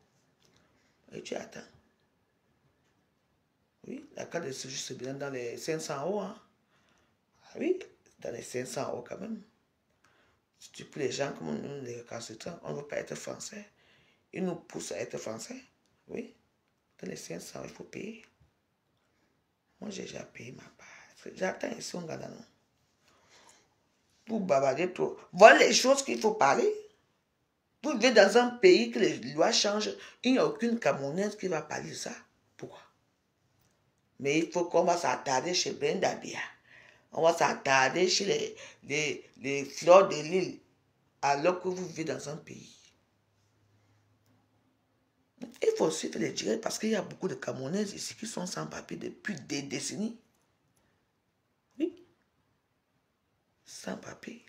Et tu attends. Oui, la carte de séjour, c'est bien dans les 500 €. Hein. Ah oui, dans les 500 € quand même. Si pour les gens comme nous, les récalcitrants, on ne veut pas être français. Ils nous poussent à être français. Oui, dans les 500 €, il faut payer. Moi, j'ai déjà payé ma part. J'attends ici au Ghana. Pour bavarder trop. Voilà les choses qu'il faut parler. Vous vivez dans un pays que les lois changent. Il n'y a aucune Camerounaise qui va parler de ça. Pourquoi? Mais il faut qu'on va s'attarder chez Brenda Bia. On va s'attarder chez les fleurs de l'île. Alors que vous vivez dans un pays. Il faut suivre les directs parce qu'il y a beaucoup de Camerounaises ici qui sont sans papier depuis des décennies. Oui. Sans papier.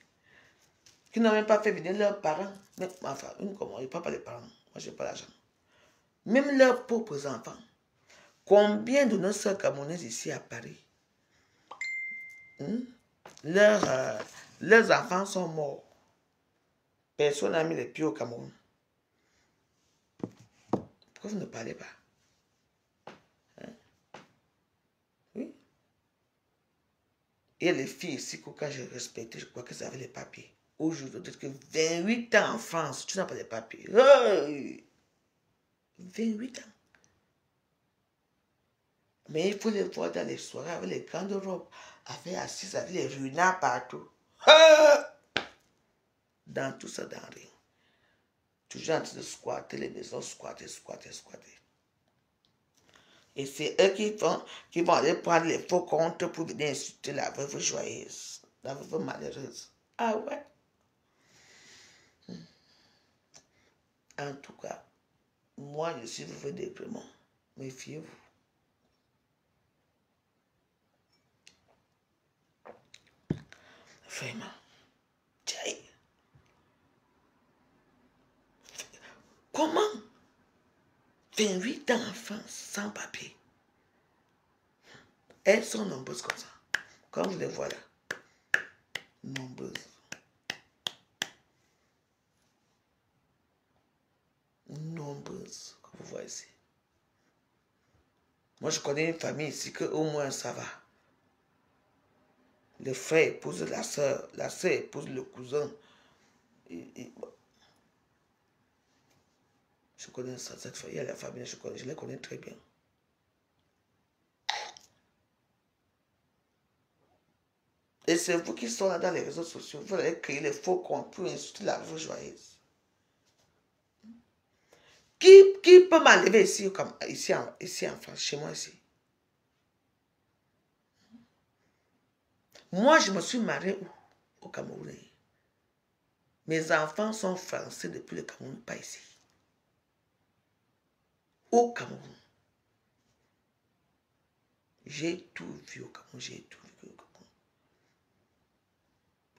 Qui n'ont même pas fait venir leurs parents. Même, enfin, une comme moi, pas les parents. Moi, je n'ai pas l'argent. Même leurs propres enfants. Combien de nos sœurs camerounaises ici à Paris, leurs enfants sont morts. Personne n'a mis les pieds au Cameroun. Pourquoi vous ne parlez pas? Hein? Oui. Il y a les filles ici que quand je respectais, je crois qu'elles avaient les papiers. Aujourd'hui, peut-être que 28 ans en France, tu n'as pas les papiers. Hey! 28 ans. Mais il faut les voir dans les soirées avec les grandes robes, avec assises, avec les runards partout. Ah! Dans tout ça, dans rien. Toujours en train de squatter les maisons, squatter. Et c'est eux qui vont aller prendre les faux comptes pour venir insulter la veuve joyeuse, la veuve malheureuse. Ah ouais? En tout cas, moi je suis veuve d'Égremont. Méfiez-vous. Vraiment. Tiens. Comment 28 ans en France sans papier? Elles sont nombreuses comme ça. Comme vous les voyez là. Nombreuses. Nombreuses, comme vous voyez ici. Moi, je connais une famille ici que au moins ça va. Le frère épouse la soeur épouse le cousin. Je connais ça, cette famille, la famille, je les connais très bien. Et c'est vous qui sont là dans les réseaux sociaux, vous allez créer les faux comptes pour insulter la veuve joyeuse. Qui peut m'enlever ici, comme, ici en France, chez moi ici? Moi, je me suis mariée au Cameroun. Mes enfants sont français depuis le Cameroun, pas ici. Au Cameroun. J'ai tout vu au Cameroun, j'ai tout vu au Cameroun.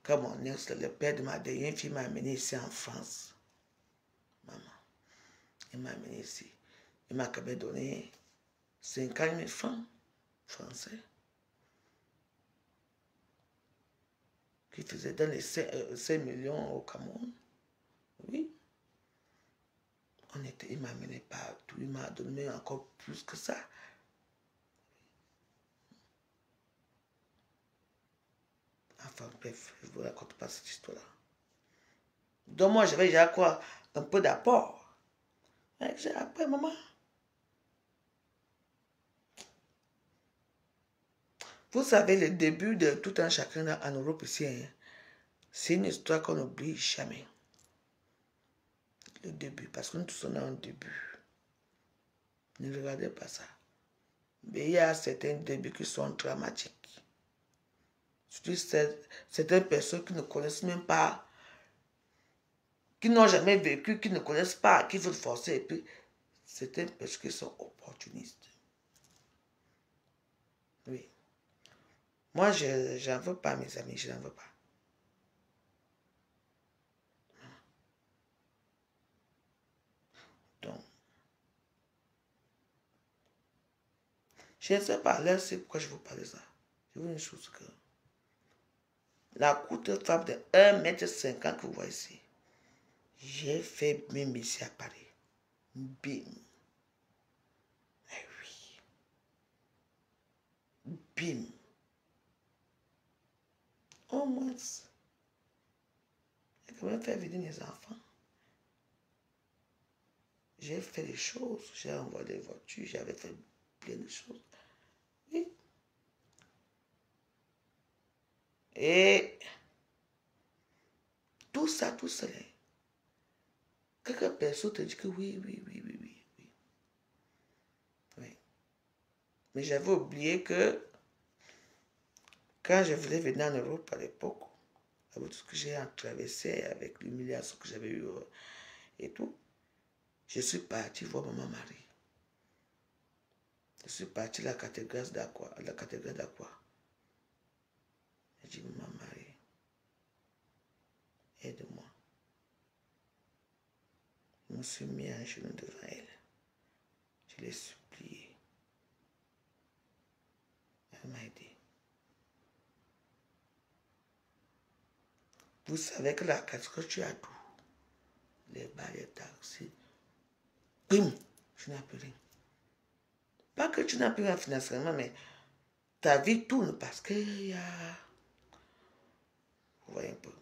Quand mon ex, le père de ma dernière fille, m'a amené ici en France. Maman, il m'a amené ici. Il m'a quand même donné 50 000 francs français. Qui faisait dans les 5 millions au Cameroun. Oui. Il m'a amené partout, il m'a donné encore plus que ça. Enfin, bref, je ne vous raconte pas cette histoire-là. Donc moi, j'avais déjà quoi? Un peu d'apport. Après, maman. Vous savez, le début de tout un chacun en Europe ici, hein, c'est une histoire qu'on n'oublie jamais. Le début, parce que nous tous on a un début. Ne regardez pas ça. Mais il y a certains débuts qui sont dramatiques. Surtout certaines personnes qui ne connaissent même pas, qui n'ont jamais vécu, qui ne connaissent pas, qui veulent forcer. Et puis, certaines personnes qui sont opportunistes. Oui. Moi, je n'en veux pas, mes amis, je n'en veux pas. Donc, je ne sais pas, là, c'est pourquoi je vous parle de ça. Je vous dis une chose que la courte femme de 1,50 m que vous voyez ici, j'ai fait même ici à Paris. Bim. Eh oui. Bim. Au moins, j'ai quand même fait venir mes enfants. J'ai fait des choses. J'ai envoyé des voitures. J'avais fait plein de choses. Oui. Et tout ça, tout cela. Quelques personnes te disent que oui. Oui. Mais j'avais oublié que quand je voulais venir en Europe à l'époque, avec tout ce que j'ai traversé, avec l'humiliation que j'avais eue et tout, je suis parti voir maman Marie. Je suis parti à la cathédrale d'Aqua. J'ai dit, maman Marie, aide-moi. Je me suis mis à genoux devant elle. Je l'ai supplié. Elle m'a aidé. Vous savez que la cathédrale, tu as tout. Les bars, les taxis. Bim, tu n'as plus rien. Pas que tu n'as plus rien financièrement, mais ta vie tourne parce qu'il y a... Vous voyez un peu.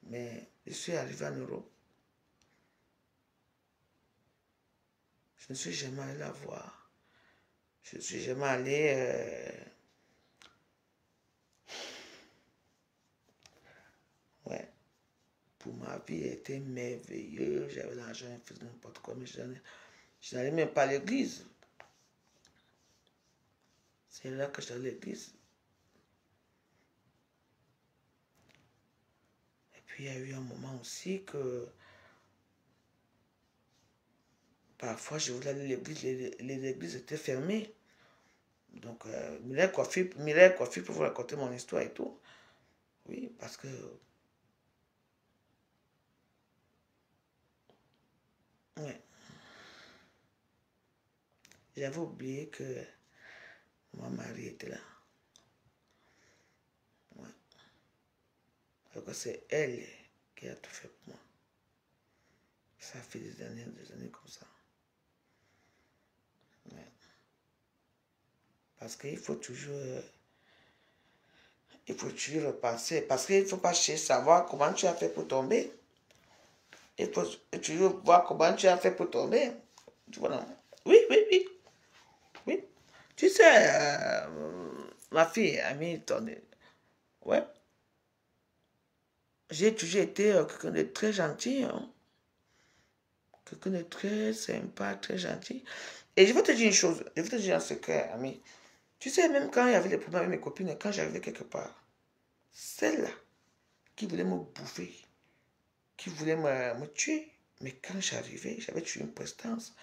Mais je suis arrivé en Europe. Je ne suis jamais allé la voir. Je ne suis jamais allé... Ouais. Pour ma vie, elle était merveilleuse. J'avais l'argent, je faisais n'importe quoi, mais je n'allais même pas à l'église. C'est là que j'allais à l'église. Et puis, il y a eu un moment aussi que... Parfois, je voulais aller à l'église, les églises étaient fermées. Donc, Mireille Coiffure pour vous raconter mon histoire et tout. Oui, parce que... Ouais. J'avais oublié que mon mari était là. Ouais. Donc, c'est elle qui a tout fait pour moi. Ça fait des années comme ça. Ouais. Parce qu'il faut toujours repasser. Parce qu'il ne faut pas chercher savoir comment tu as fait pour tomber. Il faut toujours voir comment tu as fait pour tomber. Tu vois, non? Oui. Tu sais, ma fille, Hamilton, ouais. J'ai toujours été quelqu'un de très gentil. Hein. Quelqu'un de très sympa, très gentil. Et je vais te dire une chose. Je vais te dire un secret, ami. Tu sais, même quand il y avait des problèmes avec mes copines, quand j'arrivais quelque part, celle-là qui voulait me bouffer, qui voulait me tuer, mais quand j'arrivais, j'avais toujours une prestance.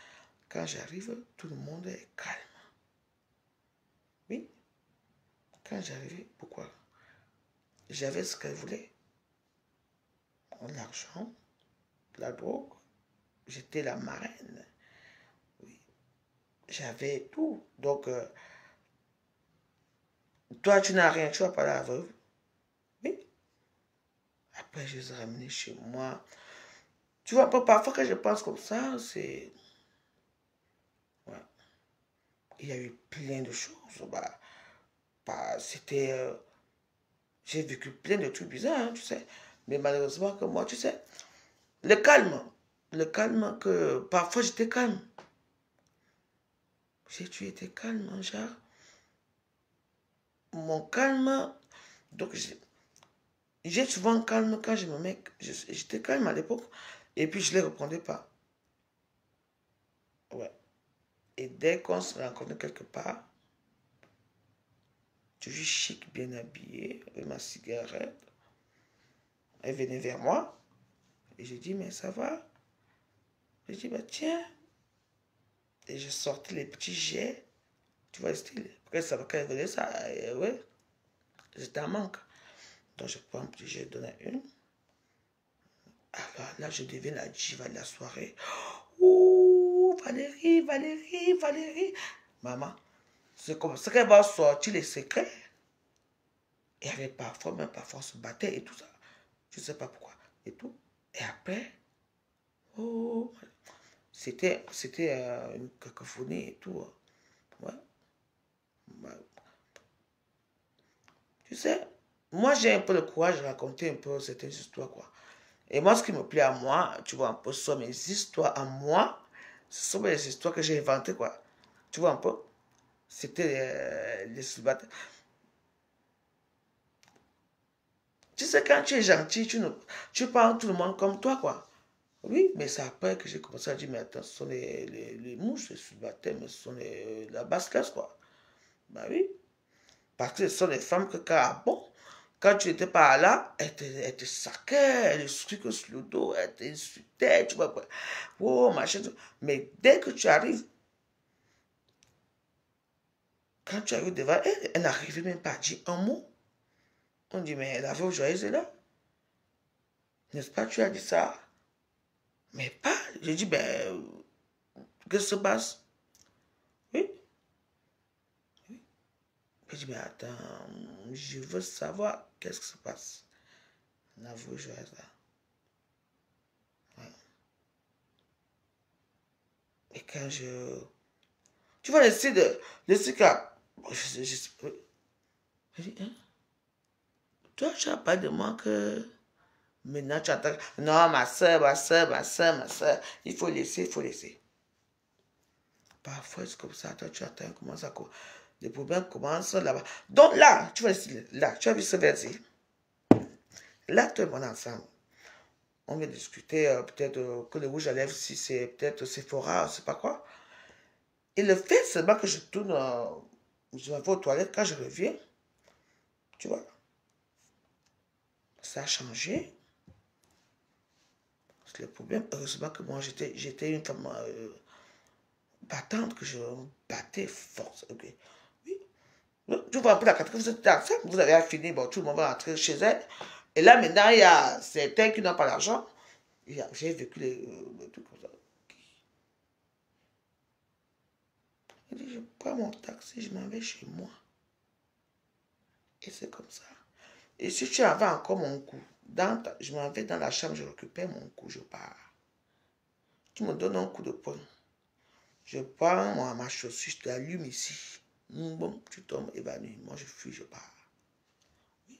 Quand j'arrive, tout le monde est calme. Oui. Quand j'arrivais, pourquoi? J'avais ce qu'elle voulait. L'argent, la drogue. J'étais la marraine. Oui. J'avais tout. Donc, toi, tu n'as rien, tu vas pas la veuve. Oui. Après, je les ai ramenés chez moi. Tu vois, parfois que je pense comme ça, c'est... Ouais. Il y a eu plein de choses. C'était... J'ai vécu plein de trucs bizarres, hein, tu sais. Mais malheureusement que moi, tu sais, le calme que... Parfois, j'étais calme. J'ai toujours été calme, hein, genre. Mon calme... Donc, j'ai souvent calme quand je me mets... J'étais calme à l'époque. Et puis, je ne les reprenais pas. Ouais. Et dès qu'on se rencontrait quelque part, toujours chic, bien habillé, avec ma cigarette, elle venait vers moi. Et j'ai dit, mais ça va? J'ai dit, bah tiens. Et je sortais les petits jets. Tu vois le style. Après, ça va qu'elle venait ça. Ouais. J'étais en manque. Donc, je prends, j'ai donné une. Alors là, je deviens la diva de la soirée. Ouh, Valérie, Valérie, Valérie. Maman, c'est comme ça qu'elle va sortir les secrets. Et avec parfois, même parfois, on se battait et tout ça. Je ne sais pas pourquoi. Et tout. Et après, oh, c'était une cacophonie et tout. Ouais. Ouais. Tu sais, moi, j'ai un peu le courage de raconter un peu certaines histoires, quoi. Et moi, ce qui me plaît à moi, tu vois un peu, ce sont mes histoires à moi. Ce sont les histoires que j'ai inventées, quoi. Tu vois un peu. C'était les célibataires. Tu sais, quand tu es gentil, tu parles tout le monde comme toi, quoi. Oui, mais c'est après que j'ai commencé à dire, mais attends, ce sont les mouches, les célibataires, mais ce sont la basse classe, quoi. Bah oui. Parce que ce sont les femmes que, quand tu n'étais pas là, elles te saquaient, elles te sur le dos, elles t'insultaient, tu vois, quoi. Oh, machin. Mais dès que tu arrives, quand tu arrives devant elle, elle n'arrivait même pas à dire un mot. On dit, mais la veuve joyeuse est là. N'est-ce pas, tu as dit ça? Mais pas. J'ai dit, ben, qu'est-ce qui se passe? Oui. J'ai dit, mais attends, je veux savoir qu'est-ce qui se passe. La veuve joyeuse là. Ouais. Et quand je... Tu vois, le style là. Je dis, hein? Toi, tu n'as pas de moi que... Maintenant, tu entends... Non, ma soeur, ma soeur, ma soeur, ma soeur. Il faut laisser, il faut laisser. Parfois, c'est comme ça. Toi, tu attends comment ça... Les problèmes commencent là-bas. Donc là, tu vois, là, tu as vu ce verset. Là, tout le monde ensemble. On vient discuter peut-être que le rouge à lèvres, si c'est peut-être Sephora, je ne sais pas quoi. Et le fait seulement que je tourne, je vais aux toilettes, quand je reviens, tu vois, ça a changé. C'est le problème. Heureusement que moi, j'étais une femme battante, que je battais force. Okay. Oui. Tu vois un peu la catégorie, vous êtes ensemble, vous avez fini, bon, tout le monde va rentrer chez elle. Et là, maintenant, il y a certains qui n'ont pas l'argent. J'ai vécu les trucs comme ça. Je dis, je prends mon taxi, je m'en vais chez moi. Et c'est comme ça. Et si tu avais encore mon coup, je m'en vais dans la chambre, je récupère mon coup, je pars. Tu me donnes un coup de poing. Je prends ma chaussure, je t'allume ici. Bon, tu tombes évanoui. Moi, je fuis, je pars. Oui.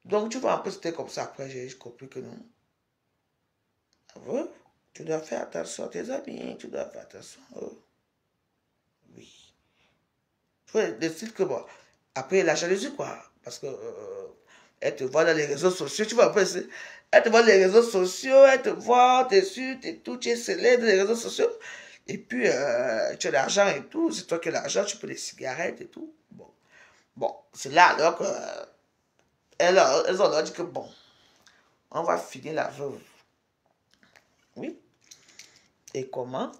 Donc, tu vois, un peu, c'était comme ça. Après, j'ai compris que non. Oui, tu dois faire attention à tes amis. Tu dois faire attention à eux. Oui. Tu vois, décide que bon. Après, la jalousie, quoi. Parce que elle te voit dans les réseaux sociaux. Tu vois, après, elle te voit dans les réseaux sociaux. Elle te voit, t'es sûr, t'es tout, tu es célèbre dans les réseaux sociaux. Et puis, tu as l'argent et tout. C'est toi qui as l'argent, tu peux les cigarettes et tout. Bon, c'est là alors que elles ont leur dit que bon, on va finir la veuve. Oui. Et comment?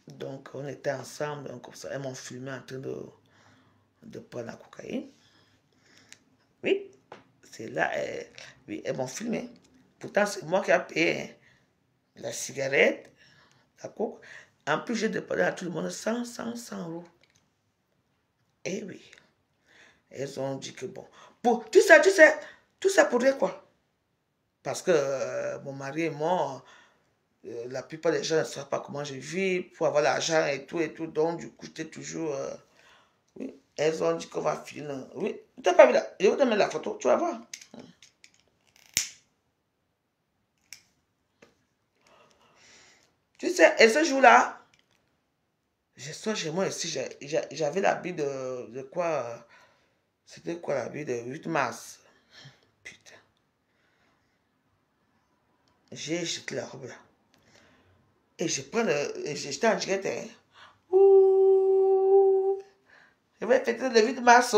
Donc, on était ensemble, donc comme ça, elles m'ont filmé en train de prendre la cocaïne. Oui, c'est là, oui, elles m'ont filmé. Pourtant, c'est moi qui ai payé hein, la cigarette, la coke. En plus, j'ai déposé à tout le monde 100 euros. Eh oui. Elles ont dit que bon. Tu sais, tout ça pour dire quoi? Parce que mon mari est mort. La plupart des gens ne savent pas comment je vis pour avoir l'argent et tout. Donc, du coup, j'étais toujours... oui, elles ont dit qu'on va filer. Oui, tu n'as pas vu là. Je vais te mettre la photo, tu vas voir. Tu sais, et ce jour-là, je sors chez moi ici, j'avais l'habit de quoi? C'était quoi l'habit de 8 mars? Putain. J'ai jeté la robe là. Et je prends et j'étais en direct. Hein. Ouh, je vais fêter le 8 mars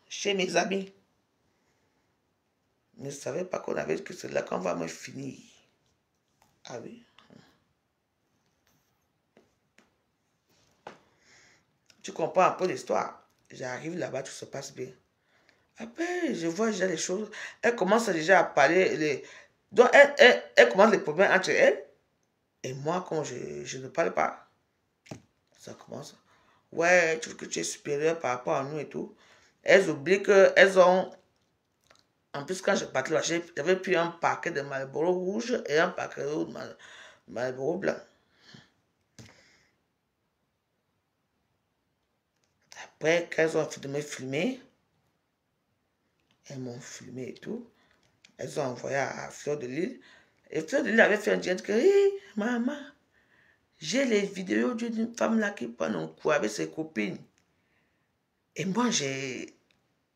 chez mes amis. Je ne savais pas qu'on avait que c'est là qu'on va me finir. Ah oui. Tu comprends un peu l'histoire. J'arrive là-bas, tout se passe bien. Après, je vois déjà les choses. Elle commence déjà à parler. Donc, elle commence les problèmes entre elle. Et moi, quand je ne parle pas, ça commence. Ouais, tu trouves que tu es supérieur par rapport à nous et tout. Elles oublient qu'elles ont... En plus, quand je partais là, j'avais pris un paquet de Marlboro rouge et un paquet de Marlboro blanc. Après, qu'elles ont fait de me filmer, elles m'ont filmé et tout. Elles ont envoyé à Fleur de Lille. Et Fleur de Lille avait fait un direct que, hé, maman, j'ai les vidéos d'une femme là qui prend un coup avec ses copines. Et moi, j'ai...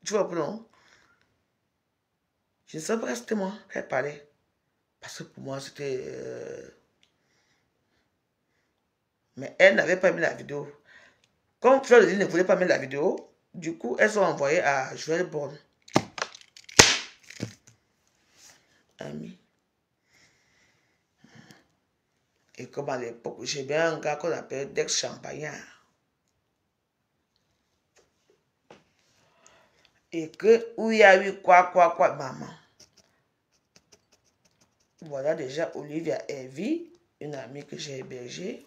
Tu vois, non? Je ne savais pas que c'était moi qu'elle parlait. Parce que pour moi, c'était... Mais elle n'avait pas mis la vidéo. Comme Fleur de Lille ne voulait pas mettre la vidéo, du coup, elles ont envoyé à Joël Borne. Ami. Et comme à l'époque, j'ai bien un gars qu'on appelle Dex Champagnard. Et que, où il y a eu quoi, maman. Voilà déjà Olivia Evie, une amie que j'ai hébergée.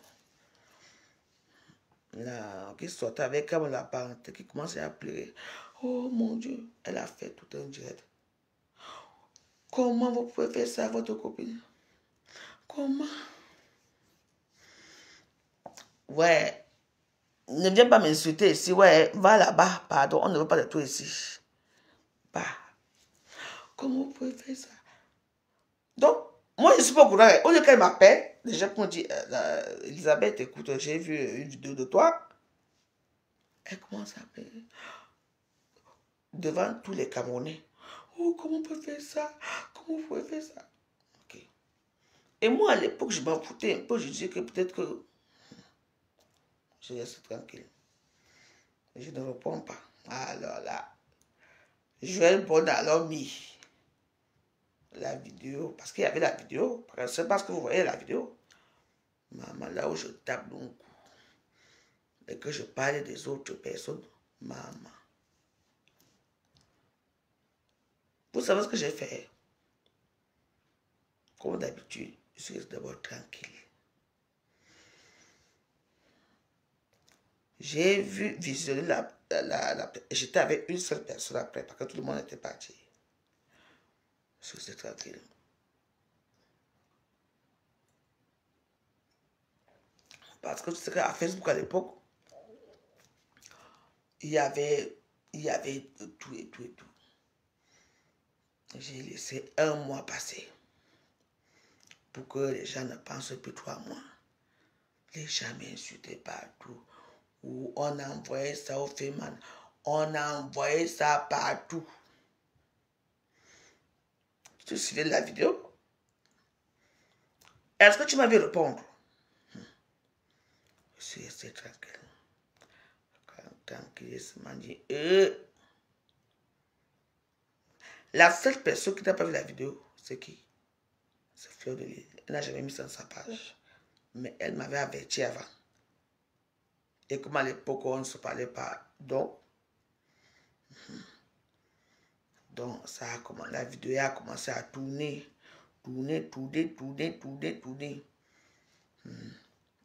Là, qui sortait avec comme la parenté, qui commençait à pleurer. Oh mon Dieu, elle a fait tout un direct. Comment vous pouvez faire ça à votre copine? Comment? Ouais, ne viens pas m'insulter ici. Ouais, va là-bas, pardon, on ne veut pas de toi ici. Bah, comment vous pouvez faire ça? Donc, moi, je suis pas au courant. Au lieu qu'elle m'appelle, déjà qu'on dit, Elisabeth, écoute, j'ai vu une vidéo de toi. Elle commence à appeler devant tous les Camerounais. Oh, comment on peut faire ça? Comment vous pouvez faire ça? Ok. Et moi, à l'époque, je m'en foutais un peu. Je disais que peut-être que je reste tranquille. Je ne réponds pas. Alors là, Joël Bon a alors mis la vidéo. Parce qu'il y avait la vidéo. C'est parce que vous voyez la vidéo. Maman, là où je tape mon cou. Et que je parle des autres personnes. Maman. Vous savez ce que j'ai fait? Comme d'habitude, je suis d'abord tranquille. J'ai vu visionner j'étais avec une seule personne après, parce que tout le monde était parti. Je suis tranquille. Parce que tu sais qu'à Facebook à l'époque, il y avait tout et tout et tout. J'ai laissé un mois passer pour que les gens ne pensent plus trop à moi. Les gens m'insultaient partout. Ou on envoyait ça au Feman. On envoyait ça partout. Tu suivais la vidéo? Est-ce que tu m'avais répondu? Je suis resté tranquille. Tranquille, m'a dit, la seule personne qui n'a pas vu la vidéo, c'est qui? C'est Fleur de Lille. Elle n'a jamais mis ça dans sa page. Mais elle m'avait averti avant. Et comme à l'époque, on ne se parlait pas. Donc, ça a commencé, la vidéo a commencé à tourner. Tourner.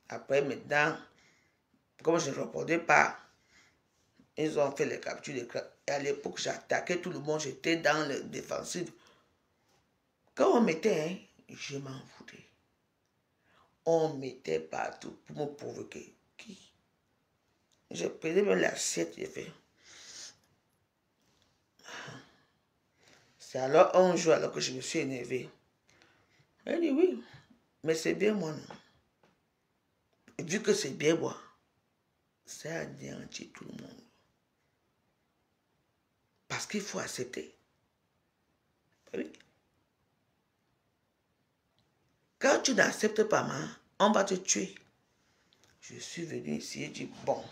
Après, maintenant, comme je ne répondais pas, ils ont fait les captures d'écran. Et à l'époque, j'attaquais tout le monde. J'étais dans le défensif. Quand on mettait, hein, je m'en foutais. On mettait partout pour me provoquer. Qui? Je prenais même l'assiette, j'ai fait. C'est alors un jour alors que je me suis énervé. Elle dit oui, mais c'est bien moi, non? Et vu que c'est bien moi, ça anéantit tout le monde. Parce qu'il faut accepter. Oui. Quand tu n'acceptes pas, on va te tuer. Je suis venu ici et dit bon,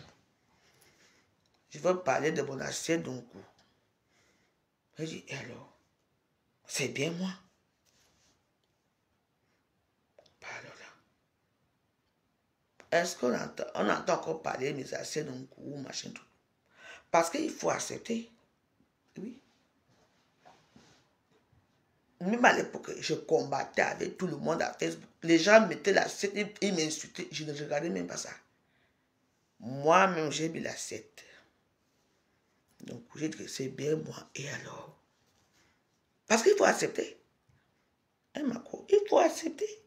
je veux parler de mon assiette d'un coup. Elle dit alors, c'est bien moi. Alors là, Est-ce qu'on entend, on entend encore parler de mes anciennes ou machin tout? Parce qu'il faut accepter. Oui. Même à l'époque, je combattais avec tout le monde à Facebook. Les gens mettaient la 7, ils m'insultaient. Je ne regardais même pas ça. Moi-même, j'ai mis la 7. Donc, j'ai dit que c'est bien moi. Et alors? Parce qu'il faut accepter. Hein, Marco? Il faut accepter.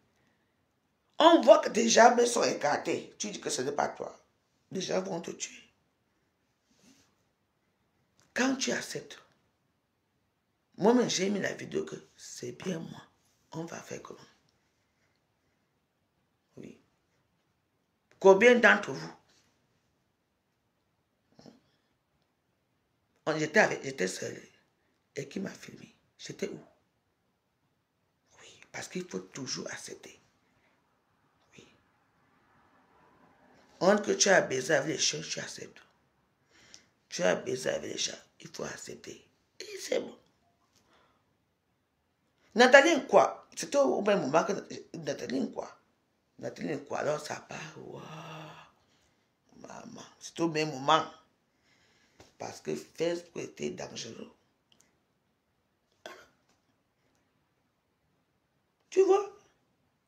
On voit que tes jambes sont écartées. Tu dis que ce n'est pas toi. Les gens vont te tuer. Quand tu acceptes, moi-même, j'ai mis la vidéo que c'est bien moi. On va faire comment? Oui. Combien d'entre vous? J'étais seule. Et qui m'a filmé? J'étais où? Oui, parce qu'il faut toujours accepter. Oui. Honte que tu as baisé avec les choses, tu acceptes. Tu as baisé avec les gens, il faut accepter. Et c'est bon. Nathalie quoi? C'était au même moment que Nathalie quoi? Nathalie quoi? Alors ça part. Wow. Maman. C'était au même moment. Parce que Facebook était dangereux. Tu vois?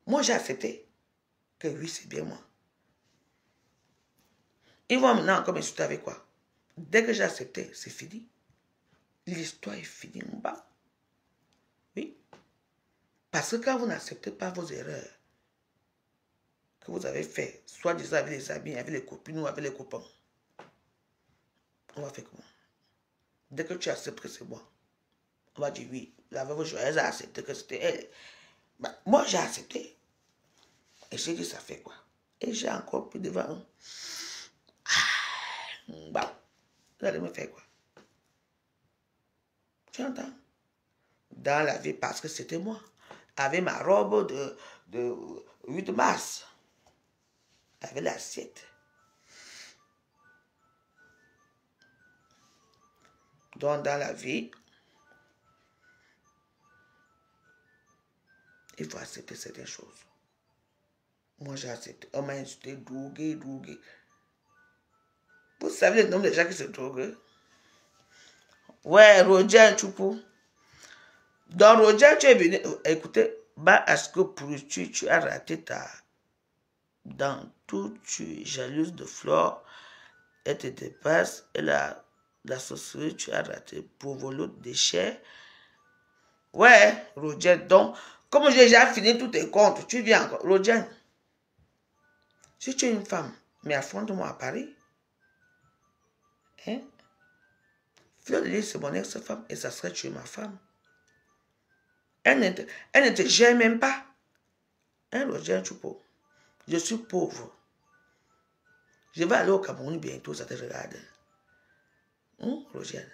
Moi j'ai accepté que oui, c'est bien moi. Ils vont maintenant encore m'insulter avec quoi? Dès que j'ai accepté, c'est fini. L'histoire est finie en bas. Oui. Parce que quand vous n'acceptez pas vos erreurs que vous avez fait, soit disant avec les amis, avec les copines ou avec les copains, on va faire comment? Dès que tu acceptes que c'est moi, on va dire oui, la veuve joyeuse a accepté que c'était elle. Bah, moi, j'ai accepté. Et j'ai dit, ça fait quoi? Et j'ai encore pris devant eux. Bah, vous allez me faire quoi? Tu entends? Dans la vie, parce que c'était moi. Avec ma robe de 8 mars. Avec l'assiette. Donc, dans la vie, il faut accepter certaines choses. Moi, j'ai accepté. On m'a insulté, drogué. Vous savez le nombre de gens qui se droguent? Ouais, Roger Choupou. Dans Roger, tu es venu. Écoutez, bah, est-ce que pour tu as raté ta. Dans tout, tu es jalouse de Flore. Elle te dépasse. Et la sorcellerie, tu as raté pour voler de déchets. Ouais, Roger. Donc, comme j'ai déjà fini tous tes comptes, tu viens encore. Roger, si tu es une femme, mais affronte-moi à Paris. Hein? Fleur de Lys, c'est mon ex-femme et ça serait tuer ma femme. Elle ne te gère même pas. Hein, Roger Choupo? Je suis pauvre. Je vais aller au Cameroun bientôt, ça te regarde. Roger?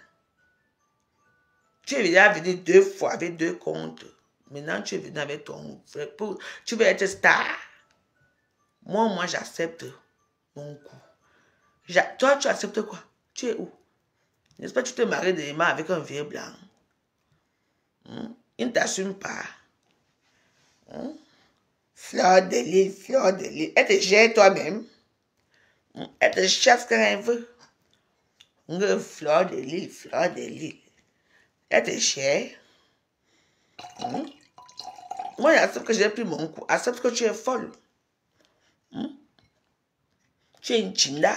Tu es déjà venu 2 fois avec 2 comptes. Maintenant, tu es venu avec ton frère. Tu veux être star. Moi, j'accepte mon coup. Toi, tu acceptes quoi? Tu es où? N'est-ce pas, tu te maries de Emma avec un vieux blanc? Il ne t'assume pas. Fleur de Lys. Elle te gère toi-même. Elle te chasse quand elle veut. Fleur de Lys. Elle te gère. Moi, j'accepte que j'ai pris mon coup. Accepte que tu es folle. Tu es une chinda.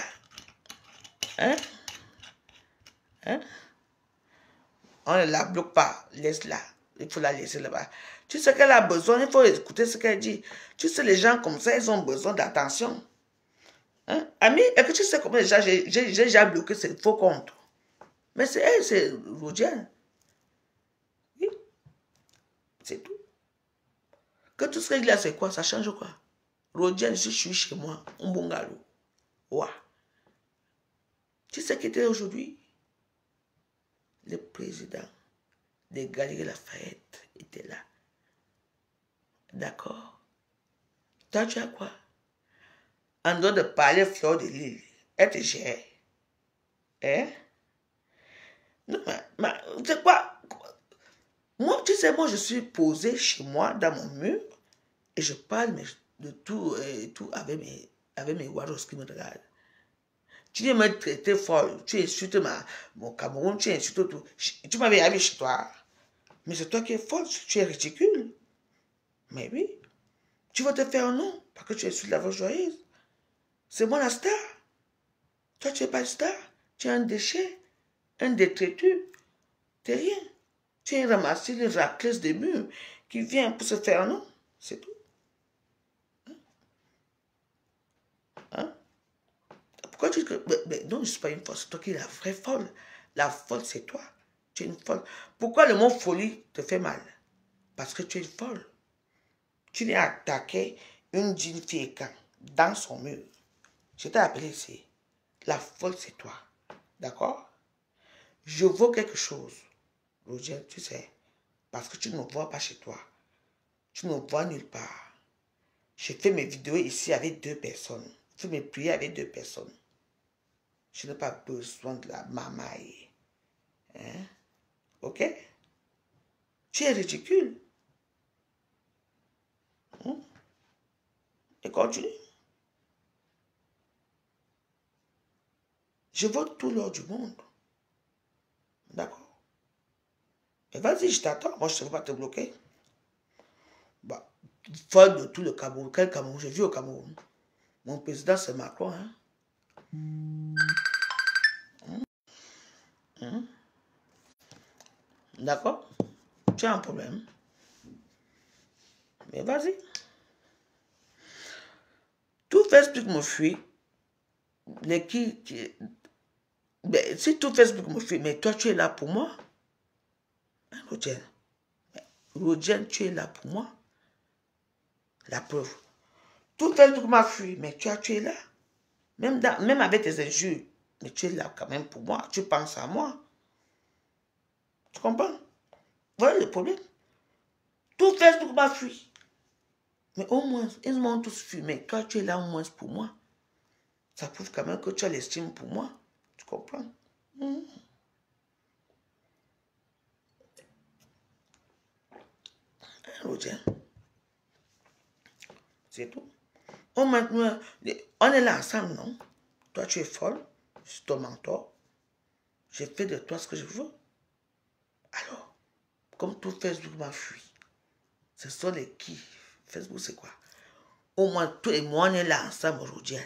On ne la bloque pas. Laisse-la. Il faut la laisser là-bas. Tu sais qu'elle a besoin, il faut écouter ce qu'elle dit. Tu sais, les gens comme ça, ils ont besoin d'attention. Ami, est-ce que tu sais comment déjà j'ai déjà bloqué ces faux comptes? Mais c'est elle, c'est Roger. Oui. C'est tout. Que tout ce qu'il y a, c'est quoi? Ça change quoi? Roger, je suis chez moi, un bungalow. Ouah. Tu sais qui était aujourd'hui? Le président des Galeries Lafayette était là. D'accord? Toi, tu as quoi? En dehors de parler Fleur de Lys, elle te gère. Hein? Non, mais tu sais quoi? Moi, tu sais, moi, je suis posée chez moi, dans mon mur, et je parle de tout, et tout avec avec mes waros qui me regardent. Tu viens me traiter folle, tu insultes mon Cameroun, tu insultes tout. Tu m'avais appelé chez toi. Mais c'est toi qui es folle, tu es ridicule. Mais oui, tu vas te faire un nom parce que tu insultes la voix joyeuse. C'est moi la star. Toi, tu n'es pas une star. Tu es un déchet, un détritus. Tu n'es rien. Tu es ramassé les racleuses des murs qui vient pour se faire un nom. C'est tout. Hein? Pourquoi tu dis que... Mais non, je ne suis pas une folle. C'est toi qui es la vraie folle. La folle, c'est toi. Tu es une folle. Pourquoi le mot folie te fait mal? Parce que tu es une folle. Tu viens attaquer une jeune fille dans son mur. Je t'ai appelé ici. La folle, c'est toi. D'accord? Je vaux quelque chose. Roger, tu sais. Parce que tu ne me vois pas chez toi. Tu ne me vois nulle part. J'ai fait mes vidéos ici avec 2 personnes. Je fais mes prières avec 2 personnes. Je n'ai pas besoin de la mamaille. Hein? Ok? Tu es ridicule. Et continue. Je vaux tout l'or du monde. D'accord? Et vas-y, je t'attends. Moi, je ne veux pas te bloquer. Bah, folle de tout le Cameroun. Quel Cameroun? J'ai vu au Cameroun. Mon président, c'est Macron. Hein? D'accord? Tu as un problème. Mais vas-y. Tout Facebook me fuit. Mais mais si tout Facebook me fuit, mais toi, tu es là pour moi. Hein, Roger? Roger, tu es là pour moi. La preuve. Tout Facebook m'a fui, mais tu es là. Même avec tes injures, mais tu es là quand même pour moi. Tu penses à moi. Tu comprends? Voilà le problème. Tout Facebook m'a fui. Mais au moins, ils m'ont tous fui. Mais toi, tu es là au moins pour moi. Ça prouve quand même que tu as l'estime pour moi. Tu comprends? Roger. C'est tout. Au moins, on est là ensemble, non? Toi, tu es folle. Je suis ton mentor. J'ai fait de toi ce que je veux. Alors, comme tout Facebook m'a fui, ce sont les qui? Facebook, c'est quoi? Au moins, toi et moi, on est là ensemble aujourd'hui.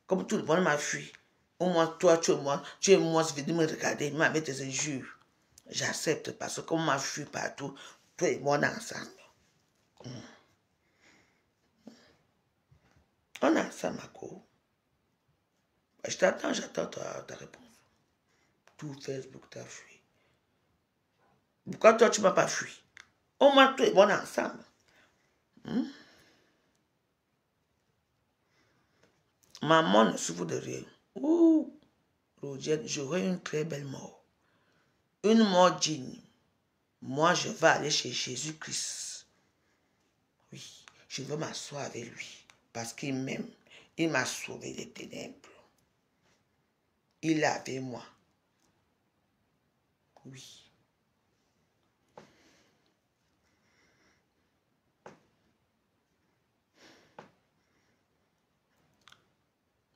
Comme tout le monde m'a fui. Au moins, toi, tu es moi, je vais me regarder, même avec tes injures. J'accepte parce que comme on m'a fui partout, toi et moi, on est ensemble. On est ensemble, ma cour. Je t'attends, j'attends ta réponse. Tout Facebook t'a fui. Pourquoi toi, tu ne m'as pas fui? Au moins, toi et moi, on est ensemble. Maman ne souffre de rien. Ouh, Roger, j'aurai une très belle mort. Une mort digne. Moi, je vais aller chez Jésus-Christ. Oui, je veux m'asseoir avec lui. Parce qu'il m'aime. Il m'a sauvé des ténèbres. Il est avec moi. Oui.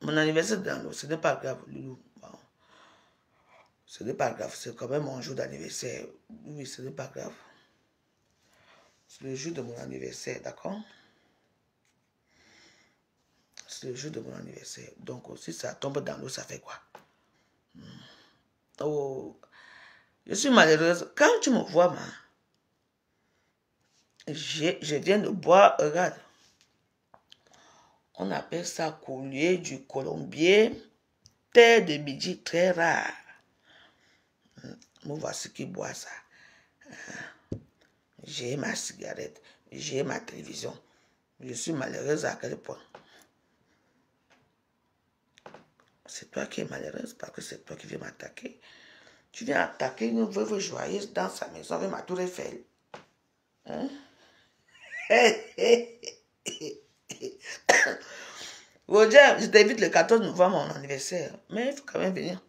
Mon anniversaire dans l'eau, ce n'est pas grave, Loulou. Bon. Ce n'est pas grave, c'est quand même mon jour d'anniversaire. Oui, ce n'est pas grave. C'est le jour de mon anniversaire, d'accord? C'est le jour de mon anniversaire. Donc, si ça tombe dans l'eau, ça fait quoi? Oh, je suis malheureuse. Quand tu me vois, je viens de boire, regarde. On appelle ça collier du colombier, terre de midi très rare. Me voici qui boit ça. J'ai ma cigarette, j'ai ma télévision. Je suis malheureuse à quel point? C'est toi qui es malheureuse parce que c'est toi qui viens m'attaquer. Tu viens attaquer une veuve joyeuse dans sa maison avec ma tour Eiffel. Hein? Roger, je t'invite le 14 novembre, mon anniversaire. Mais il faut quand même venir.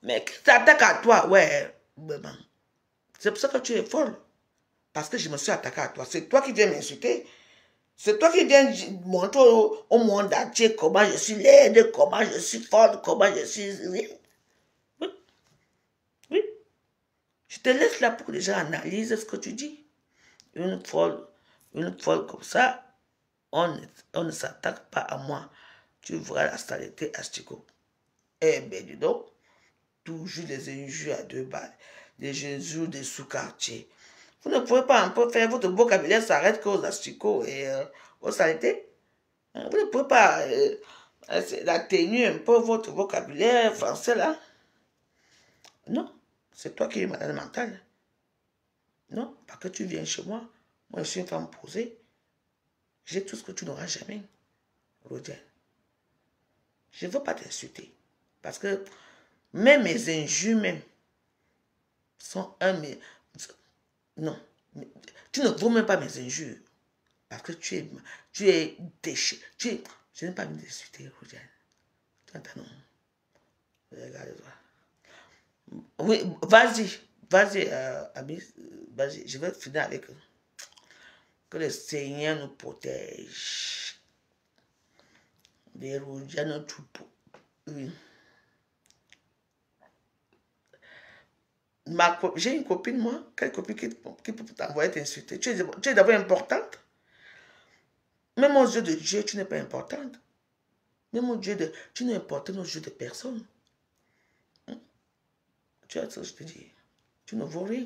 Mais qui t'attaque à toi? Ouais. C'est pour ça que tu es folle. Parce que je me suis attaqué à toi. C'est toi qui viens m'insulter. C'est toi qui viens montrer au monde entier comment je suis laide, comment je suis forte, comment je suis... Oui. Oui. Je te laisse là pour que les gens analysent ce que tu dis. Une folle comme ça, on ne s'attaque pas à moi. Tu verras la saleté à Stico. Eh ben, dis donc, toujours des injures à 2 balles, des injures des sous-quartiers. Vous ne pouvez pas un peu faire votre vocabulaire s'arrête qu'aux asticots et aux saletés. Vous ne pouvez pas atténuer un peu votre vocabulaire français là. Non, c'est toi qui es malade mentale. Non, parce que tu viens chez moi. Moi, je suis une femme posée. J'ai tout ce que tu n'auras jamais, Rodienne. Je ne veux pas t'insulter. Parce que même mes injures même sont non, tu ne vaux même pas mes injures. Parce que tu es déchet. Je n'ai pas envie d'insulter, Rodienne. Tu entends, non? Regarde-toi. Oui, vas-y, Abi, vas-y, je vais finir avec eux. Que le Seigneur nous protège. Les Rodienne, nous tout. Oui. J'ai une copine, moi. Quelle copine qui peut t'envoyer t'insulter? Tu es d'abord importante. Même aux yeux de Dieu, tu n'es pas importante. Même aux yeux de... Tu n'es importante aux yeux de personne. Tu vois ce que je te dis? Tu ne vaux rien.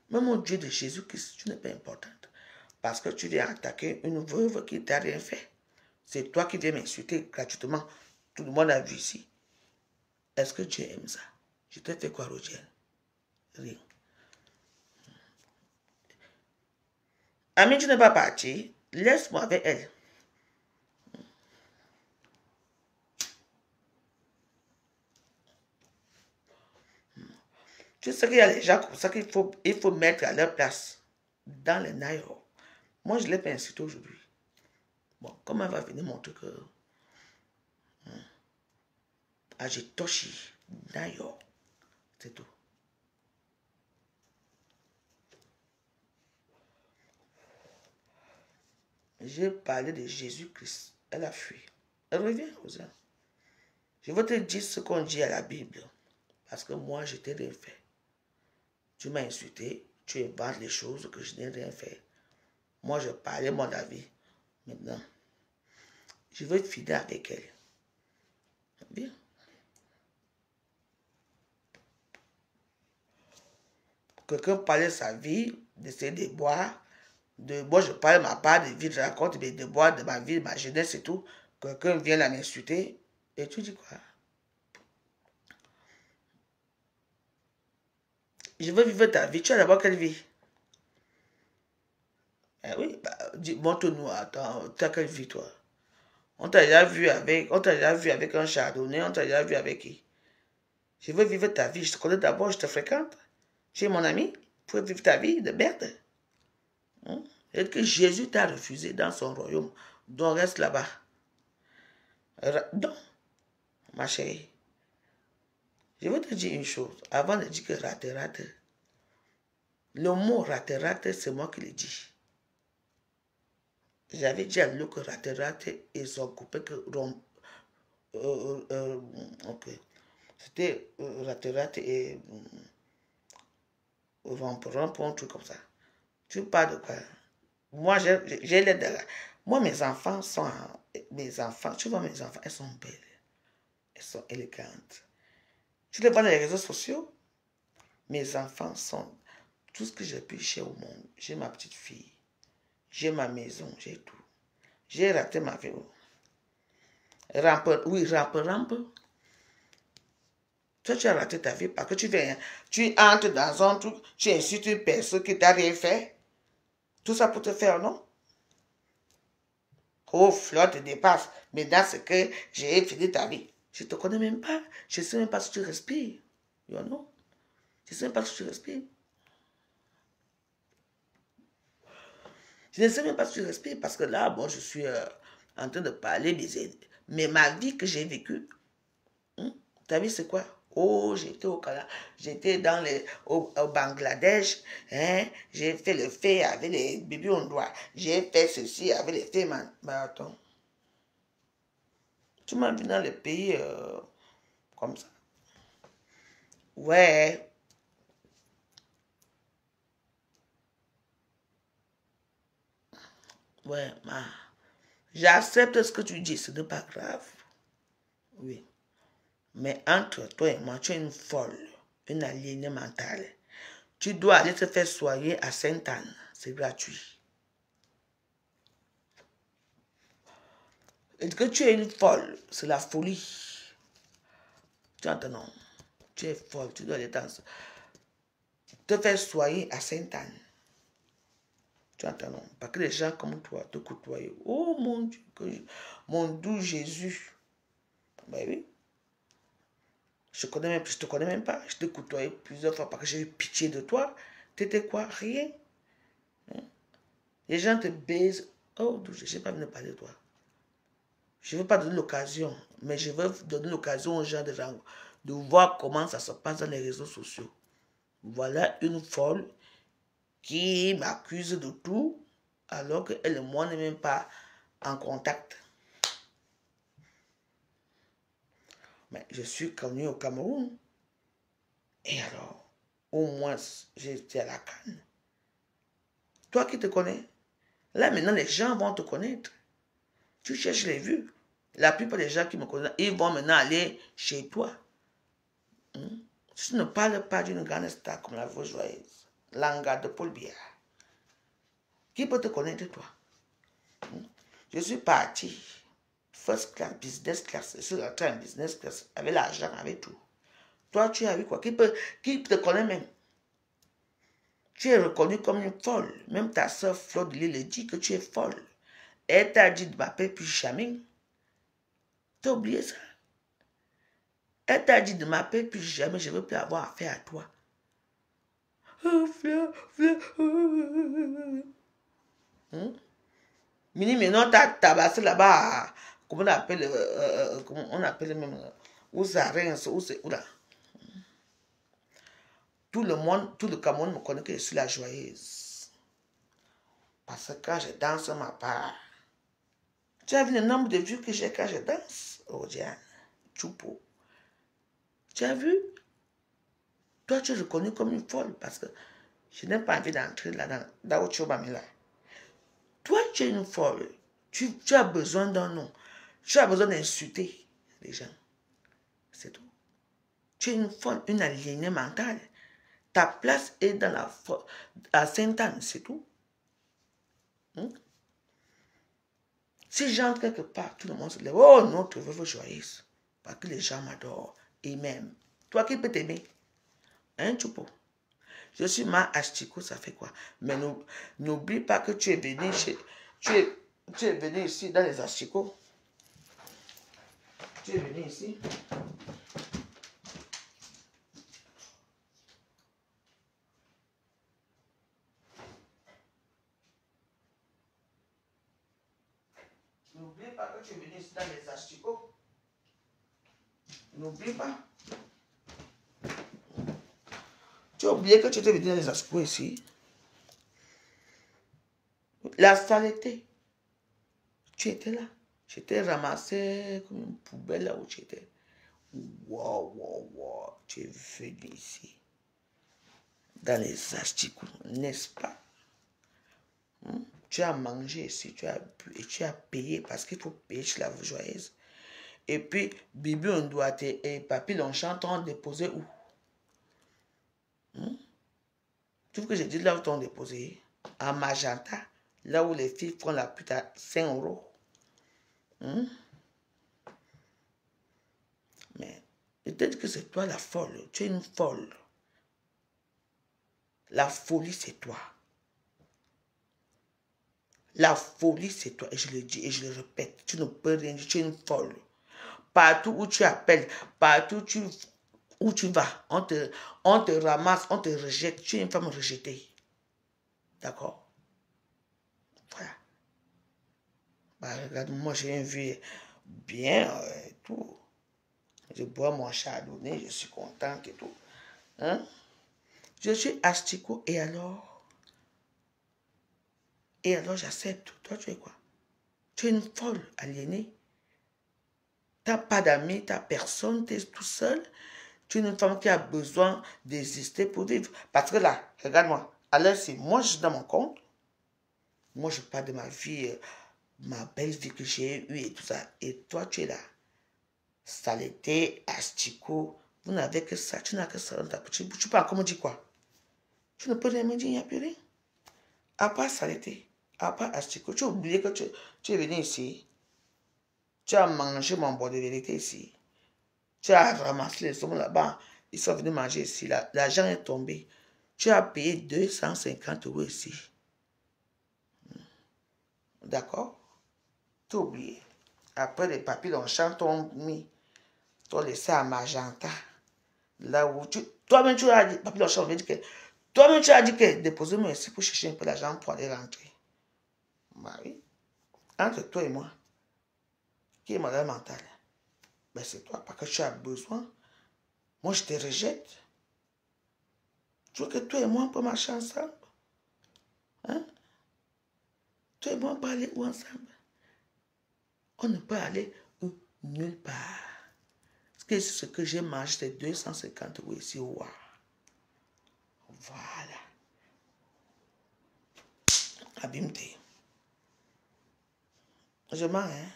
Même au Dieu de Jésus-Christ, tu n'es pas importante. Parce que tu viens attaquer une veuve qui ne t'a rien fait. C'est toi qui viens m'insulter gratuitement. Tout le monde a vu ici. Est-ce que Dieu aime ça? Je t'ai fait quoi, Roger? Rien. Ami, tu n'es pas parti. Laisse-moi avec elle. Tu sais qu'il y a des gens comme ça qu'il faut mettre à leur place. Dans les naïros. Moi, je ne l'ai pas insulté aujourd'hui. Bon, comment elle va venir montrer que... Ajitoshi, naïro. C'est tout. J'ai parlé de Jésus-Christ. Elle a fui. Elle revient, Rosa. Je vais te dire ce qu'on dit à la Bible. Parce que moi, je t'ai rien fait. Tu m'as insulté. Tu inventes les choses que je n'ai rien fait. Moi, je parlais mon avis. Maintenant, je veux finir avec elle. Bien. Quelqu'un parlait de sa vie, d'essayer de boire. Moi, je parle de ma part de vie, je raconte de boire, de ma vie, de ma jeunesse et tout. Quelqu'un vient là m'insulter. Et tu dis quoi? Je veux vivre ta vie. Tu as d'abord quelle vie? Eh oui, bah, montre-nous, attends, tu as quelle vie toi? On t'a déjà vu avec un chardonnay, on t'a déjà vu avec qui? Je veux vivre ta vie, je te connais d'abord, je te fréquente. Tu es mon ami, pour vivre ta vie de merde. Et que Jésus t'a refusé dans son royaume, donc reste là-bas. Donc, ma chérie, je veux te dire une chose, avant de dire que rate, le mot rate, c'est moi qui le dis. J'avais dit à lui que rate, et son copain que ok. C'était rate et rompre, un truc comme ça. Tu parles de quoi? Moi, j'ai l'aide de la... Moi, mes enfants, tu vois mes enfants, elles sont belles. Elles sont élégantes. Tu les vois dans les réseaux sociaux? Mes enfants sont tout ce que j'ai pu cher au monde. J'ai ma petite fille. J'ai ma maison, j'ai tout. J'ai raté ma vie. Rampe. Toi, tu as raté ta vie parce que tu entres dans un truc, tu insultes une personne qui t'a rien fait. Tout ça pour te faire, non? Oh, Fleur te dépasse. Mais dans ce que j'ai fini ta vie. Je ne te connais même pas. Je ne sais même pas si tu respires. You know? Je ne sais même pas si tu respires. Je ne sais même pas si tu respires parce que là, bon, je suis en train de parler mais ma vie que j'ai vécue. Ta vie, c'est quoi? Oh, j'étais au Canada, j'étais au Bangladesh, hein, j'ai fait le fait avec les bébés en doigt, j'ai fait ceci avec les faits, man. Mais attends, tu m'as vu dans les pays comme ça. Ouais, ouais, j'accepte ce que tu dis, ce n'est pas grave. Oui. Mais entre toi et moi, tu es une folle, une aliénée mentale. Tu dois aller te faire soigner à Sainte-Anne. C'est gratuit. Et que tu es une folle, c'est la folie. Tu entends, non? Tu es folle, tu dois aller te faire soigner à Sainte-Anne. Tu entends, non? Parce que les gens comme toi te côtoient. Oh mon Dieu, mon doux Jésus. Ben oui. Je te connais même pas. Je t'ai côtoyé plusieurs fois parce que j'ai eu pitié de toi. T'étais quoi? Rien. Hein? Les gens te baisent. Oh, doux Jésus, je n'ai pas venu parler de toi. Je ne veux pas donner l'occasion, mais je veux donner l'occasion aux gens de voir comment ça se passe dans les réseaux sociaux. Voilà une folle qui m'accuse de tout, alors qu'elle et moi n'est même pas en contact. Mais je suis connu au Cameroun. Et alors, au moins, j'étais à la canne. Toi qui te connais, là maintenant les gens vont te connaître. Tu cherches les vues. La plupart des gens qui me connaissent, ils vont maintenant aller chez toi. Tu ne parles pas d'une grande star comme la voix joyeuse, Langa de Paul Biya. Qui peut te connaître, toi? Je suis parti, first class, business class, je suis rentré en business class, avec l'argent, avec tout. Toi, tu as vu quoi? Qui te connaît même? Tu es reconnu comme une folle. Même ta soeur Fleur de Lille dit que tu es folle. Elle t'a dit de m'appeler plus jamais. Tu as oublié ça? Elle t'a dit de m'appeler plus jamais, je ne veux plus avoir affaire à toi. Oh, Fleur. Mini, maintenant, t'as tabassé là-bas. Comment on appelle, comment on appelle même, où ça rince, où c'est, où là. Tout le monde, tout le Cameroun me connaît que je suis la joyeuse. Parce que quand je danse ma part, tu as vu le nombre de vues que j'ai quand je danse? Oh, Diane, Choupo. Tu as vu? Toi, tu es reconnu comme une folle parce que je n'ai pas envie d'entrer là où tu vas me là. Toi, tu es une folle. Tu as besoin d'un nom. Tu as besoin d'insulter les gens. C'est tout. Tu es une folle, une aliénée mentale. Ta place est dans à Sainte-Anne, c'est tout. Si j'entre quelque part, tout le monde se lève. Oh, notre veuve joyeuse. Parce que les gens m'adorent. Et même. Toi qui peux t'aimer. Hein, Choupo? Je suis ma Astiko, ça fait quoi? Mais n'oublie pas que tu es venu tu es venu ici dans les Asticots. Tu es venu ici. N'oublie pas que tu es venu ici dans les Asticots. N'oublie pas. Tu as oublié que tu étais venu dans les Asticots ici. La saleté. Tu étais là. J'étais ramassé comme une poubelle là où tu étais. Wow. Tu es venu ici. Dans les Asticots, n'est-ce pas? Tu as mangé ici, tu as bu et tu as payé parce qu'il faut payer chez la joyeuse. Et puis, Bibi Ondouate et Papi Longchamp t'ont déposé où? Tu veux que je dise là où t'ont déposé? À Magenta, là où les filles font la pute à 5 euros. Mais peut-être que c'est toi la folle. Tu es une folle. La folie, c'est toi. La folie, c'est toi. Et je le dis et je le répète. Tu ne peux rien dire. Tu es une folle. Partout où tu appelles, partout où tu vas, on te ramasse, on te rejette. Tu es une femme rejetée. D'accord? Voilà. Bah, regarde, moi j'ai une vie bien et tout. Je bois mon chardonnay, je suis contente et tout. Hein? Je suis asticot et alors? Et alors j'accepte. Toi, tu es quoi? Tu es une folle aliénée. Tu n'as pas d'amis, tu n'as personne, tu es tout seul. Tu es une femme qui a besoin d'exister pour vivre. Parce que là, regarde-moi. Alors, si moi je suis dans mon compte, moi je parle de ma vie, ma belle vie que j'ai eue et tout ça. Et toi, tu es là. Saleté, asticot. Vous n'avez que ça. Tu n'as que ça dans ta petite bouche. Tu peux encore me dire quoi? Tu ne peux rien me dire, il n'y a plus rien. À part saleté, à part asticot. Tu as oublié que tu es venu ici. Tu as mangé mon bord de vérité ici. Tu as ramassé les hommes là-bas. Ils sont venus manger ici. L'argent est tombé. Tu as payé 250 € ici. D'accord? Tu as oublié. Après, les papiers d'enchant t'ont mis. T'ont laissé à Magenta. Là où tu... Toi-même, tu as dit... Papier d'enchant, on veut dire que... Toi-même, tu as dit que déposez-moi ici pour chercher un peu d'argent pour aller rentrer. Bah oui. Entre toi et moi, qui est malade mental? Ben c'est toi, parce que tu as besoin. Moi, je te rejette. Tu veux que toi et moi, on peut marcher ensemble? Hein? Toi et moi, on peut aller où ensemble? On ne peut aller nulle part. Parce que ce que j'ai mangé, c'est 250 € ici. Wow. Voilà. Abîme-toi. Je mens, hein?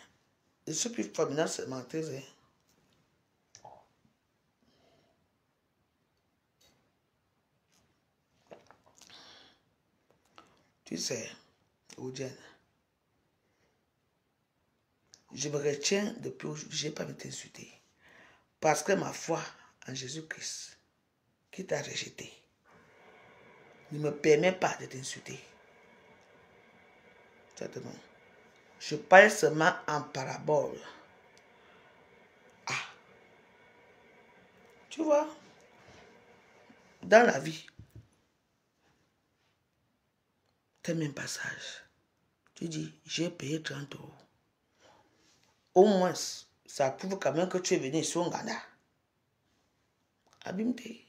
Je suis plus formidable, c'est menteuse, hein? Tu sais, Odiane, je me retiens depuis aujourd'hui, je n'ai pas envie de t'insulter. Parce que ma foi en Jésus-Christ, qui t'a rejeté, ne me permet pas de t'insulter. Exactement. Je parle seulement en parabole. Ah. Tu vois, dans la vie, tes mêmes passages. Tu dis, j'ai payé 30 €. Au moins, ça prouve quand même que tu es venu ici au Ghana. Abîme-toi.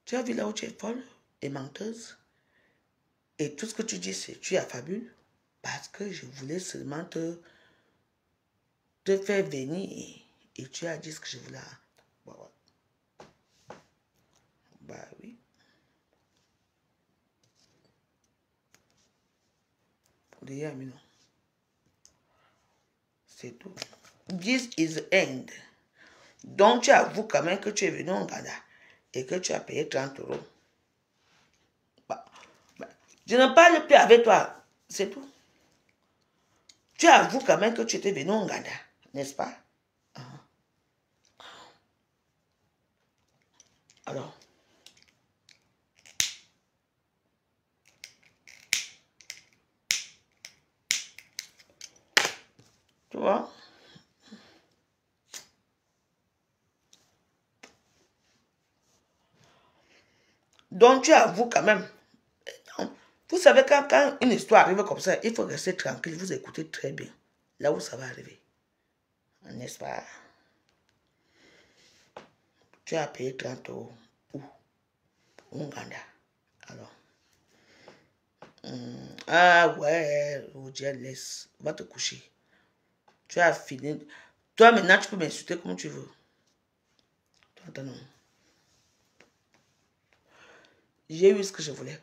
Tu as vu là où tu es folle et menteuse. Et tout ce que tu dis, c'est tu es affabule. Parce que je voulais seulement te faire venir. Et tu as dit ce que je voulais. Bah oui. C'est tout. This is the end. Donc tu avoues quand même que tu es venu au Ghana et que tu as payé 30 €. Je ne parle plus avec toi. C'est tout. Tu avoues quand même que tu étais venu au Ghana, n'est-ce pas? Alors. Tu vois? Donc tu avoues quand même. Vous savez, quand une histoire arrive comme ça, il faut rester tranquille, vous écoutez très bien. Là où ça va arriver. N'est-ce pas? Tu as payé 30 € où? Au Ghana. Alors. Ah ouais, Dieu laisse. Va te coucher. Tu as fini. Toi maintenant, tu peux m'insulter comme tu veux. Attends, non. J'ai eu ce que je voulais.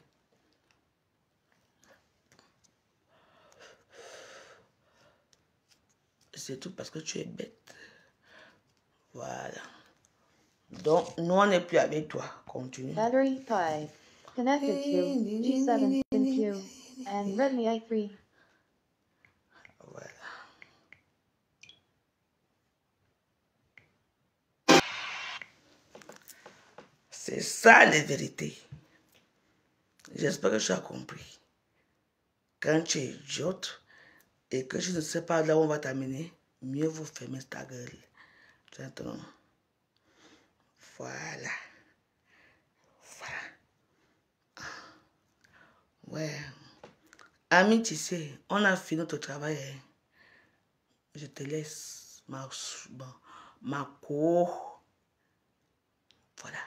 C'est tout parce que tu es bête. Voilà. Donc, nous, on n'est plus avec toi. Continue. Battery 5. Connected to G7 Q and Redmi i3. Voilà. C'est ça la vérité. J'espère que tu as compris. Quand tu es idiote et que je ne sais pas là où on va t'amener, mieux vaut fermer ta gueule. Maintenant. Voilà. Voilà. Ouais. Ami, tu sais, on a fini notre travail. Hein. Je te laisse. Mako. Voilà.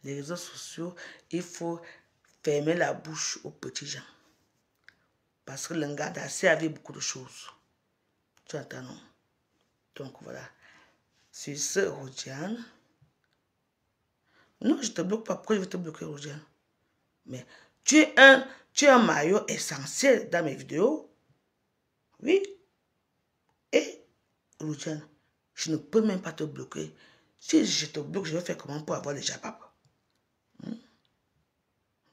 Les réseaux sociaux, il faut fermer la bouche aux petits gens. Parce que le gars a servi beaucoup de choses. Tu entends, non? Donc voilà. Sur ce, Rodiane. Non, je ne te bloque pas. Pourquoi je vais te bloquer, Rodiane? Mais tu es un maillot essentiel dans mes vidéos. Oui. Et, Rodiane, je ne peux même pas te bloquer. Si je te bloque, je vais faire comment pour avoir les jabab?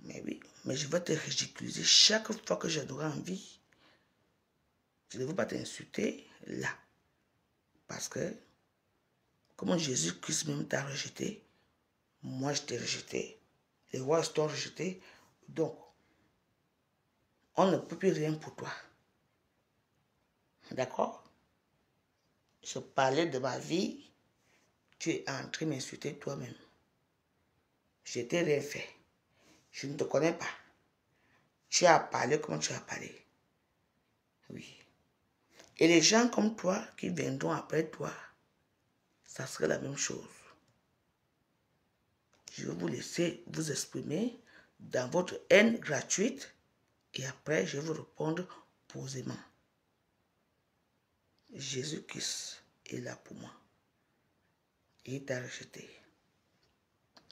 Mais oui, mais je vais te ridiculiser chaque fois que j'aurai envie. Je ne veux pas t'insulter là. Parce que, comme Jésus-Christ même t'a rejeté, moi je t'ai rejeté. Les rois t'ont rejeté. Donc, on ne peut plus rien pour toi. D'accord? Je parlais de ma vie. Tu es en train de m'insulter toi-même. Je t'ai rien fait. Je ne te connais pas. Tu as parlé comme tu as parlé. Oui. Et les gens comme toi qui viendront après toi, ça serait la même chose. Je vais vous laisser vous exprimer dans votre haine gratuite et après je vais vous répondre posément. Jésus-Christ est là pour moi. Il t'a rejeté.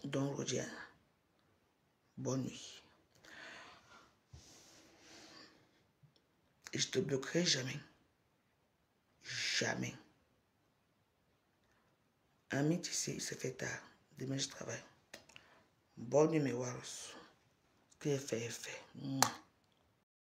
Donc, Rodiane, bonne nuit. Et je te bloquerai jamais. Jamais. Ami, tu sais, il se fait tard. Demain, je travaille. Bonne nuit, mes Waros. Ce qui est fait est fait. Mouah.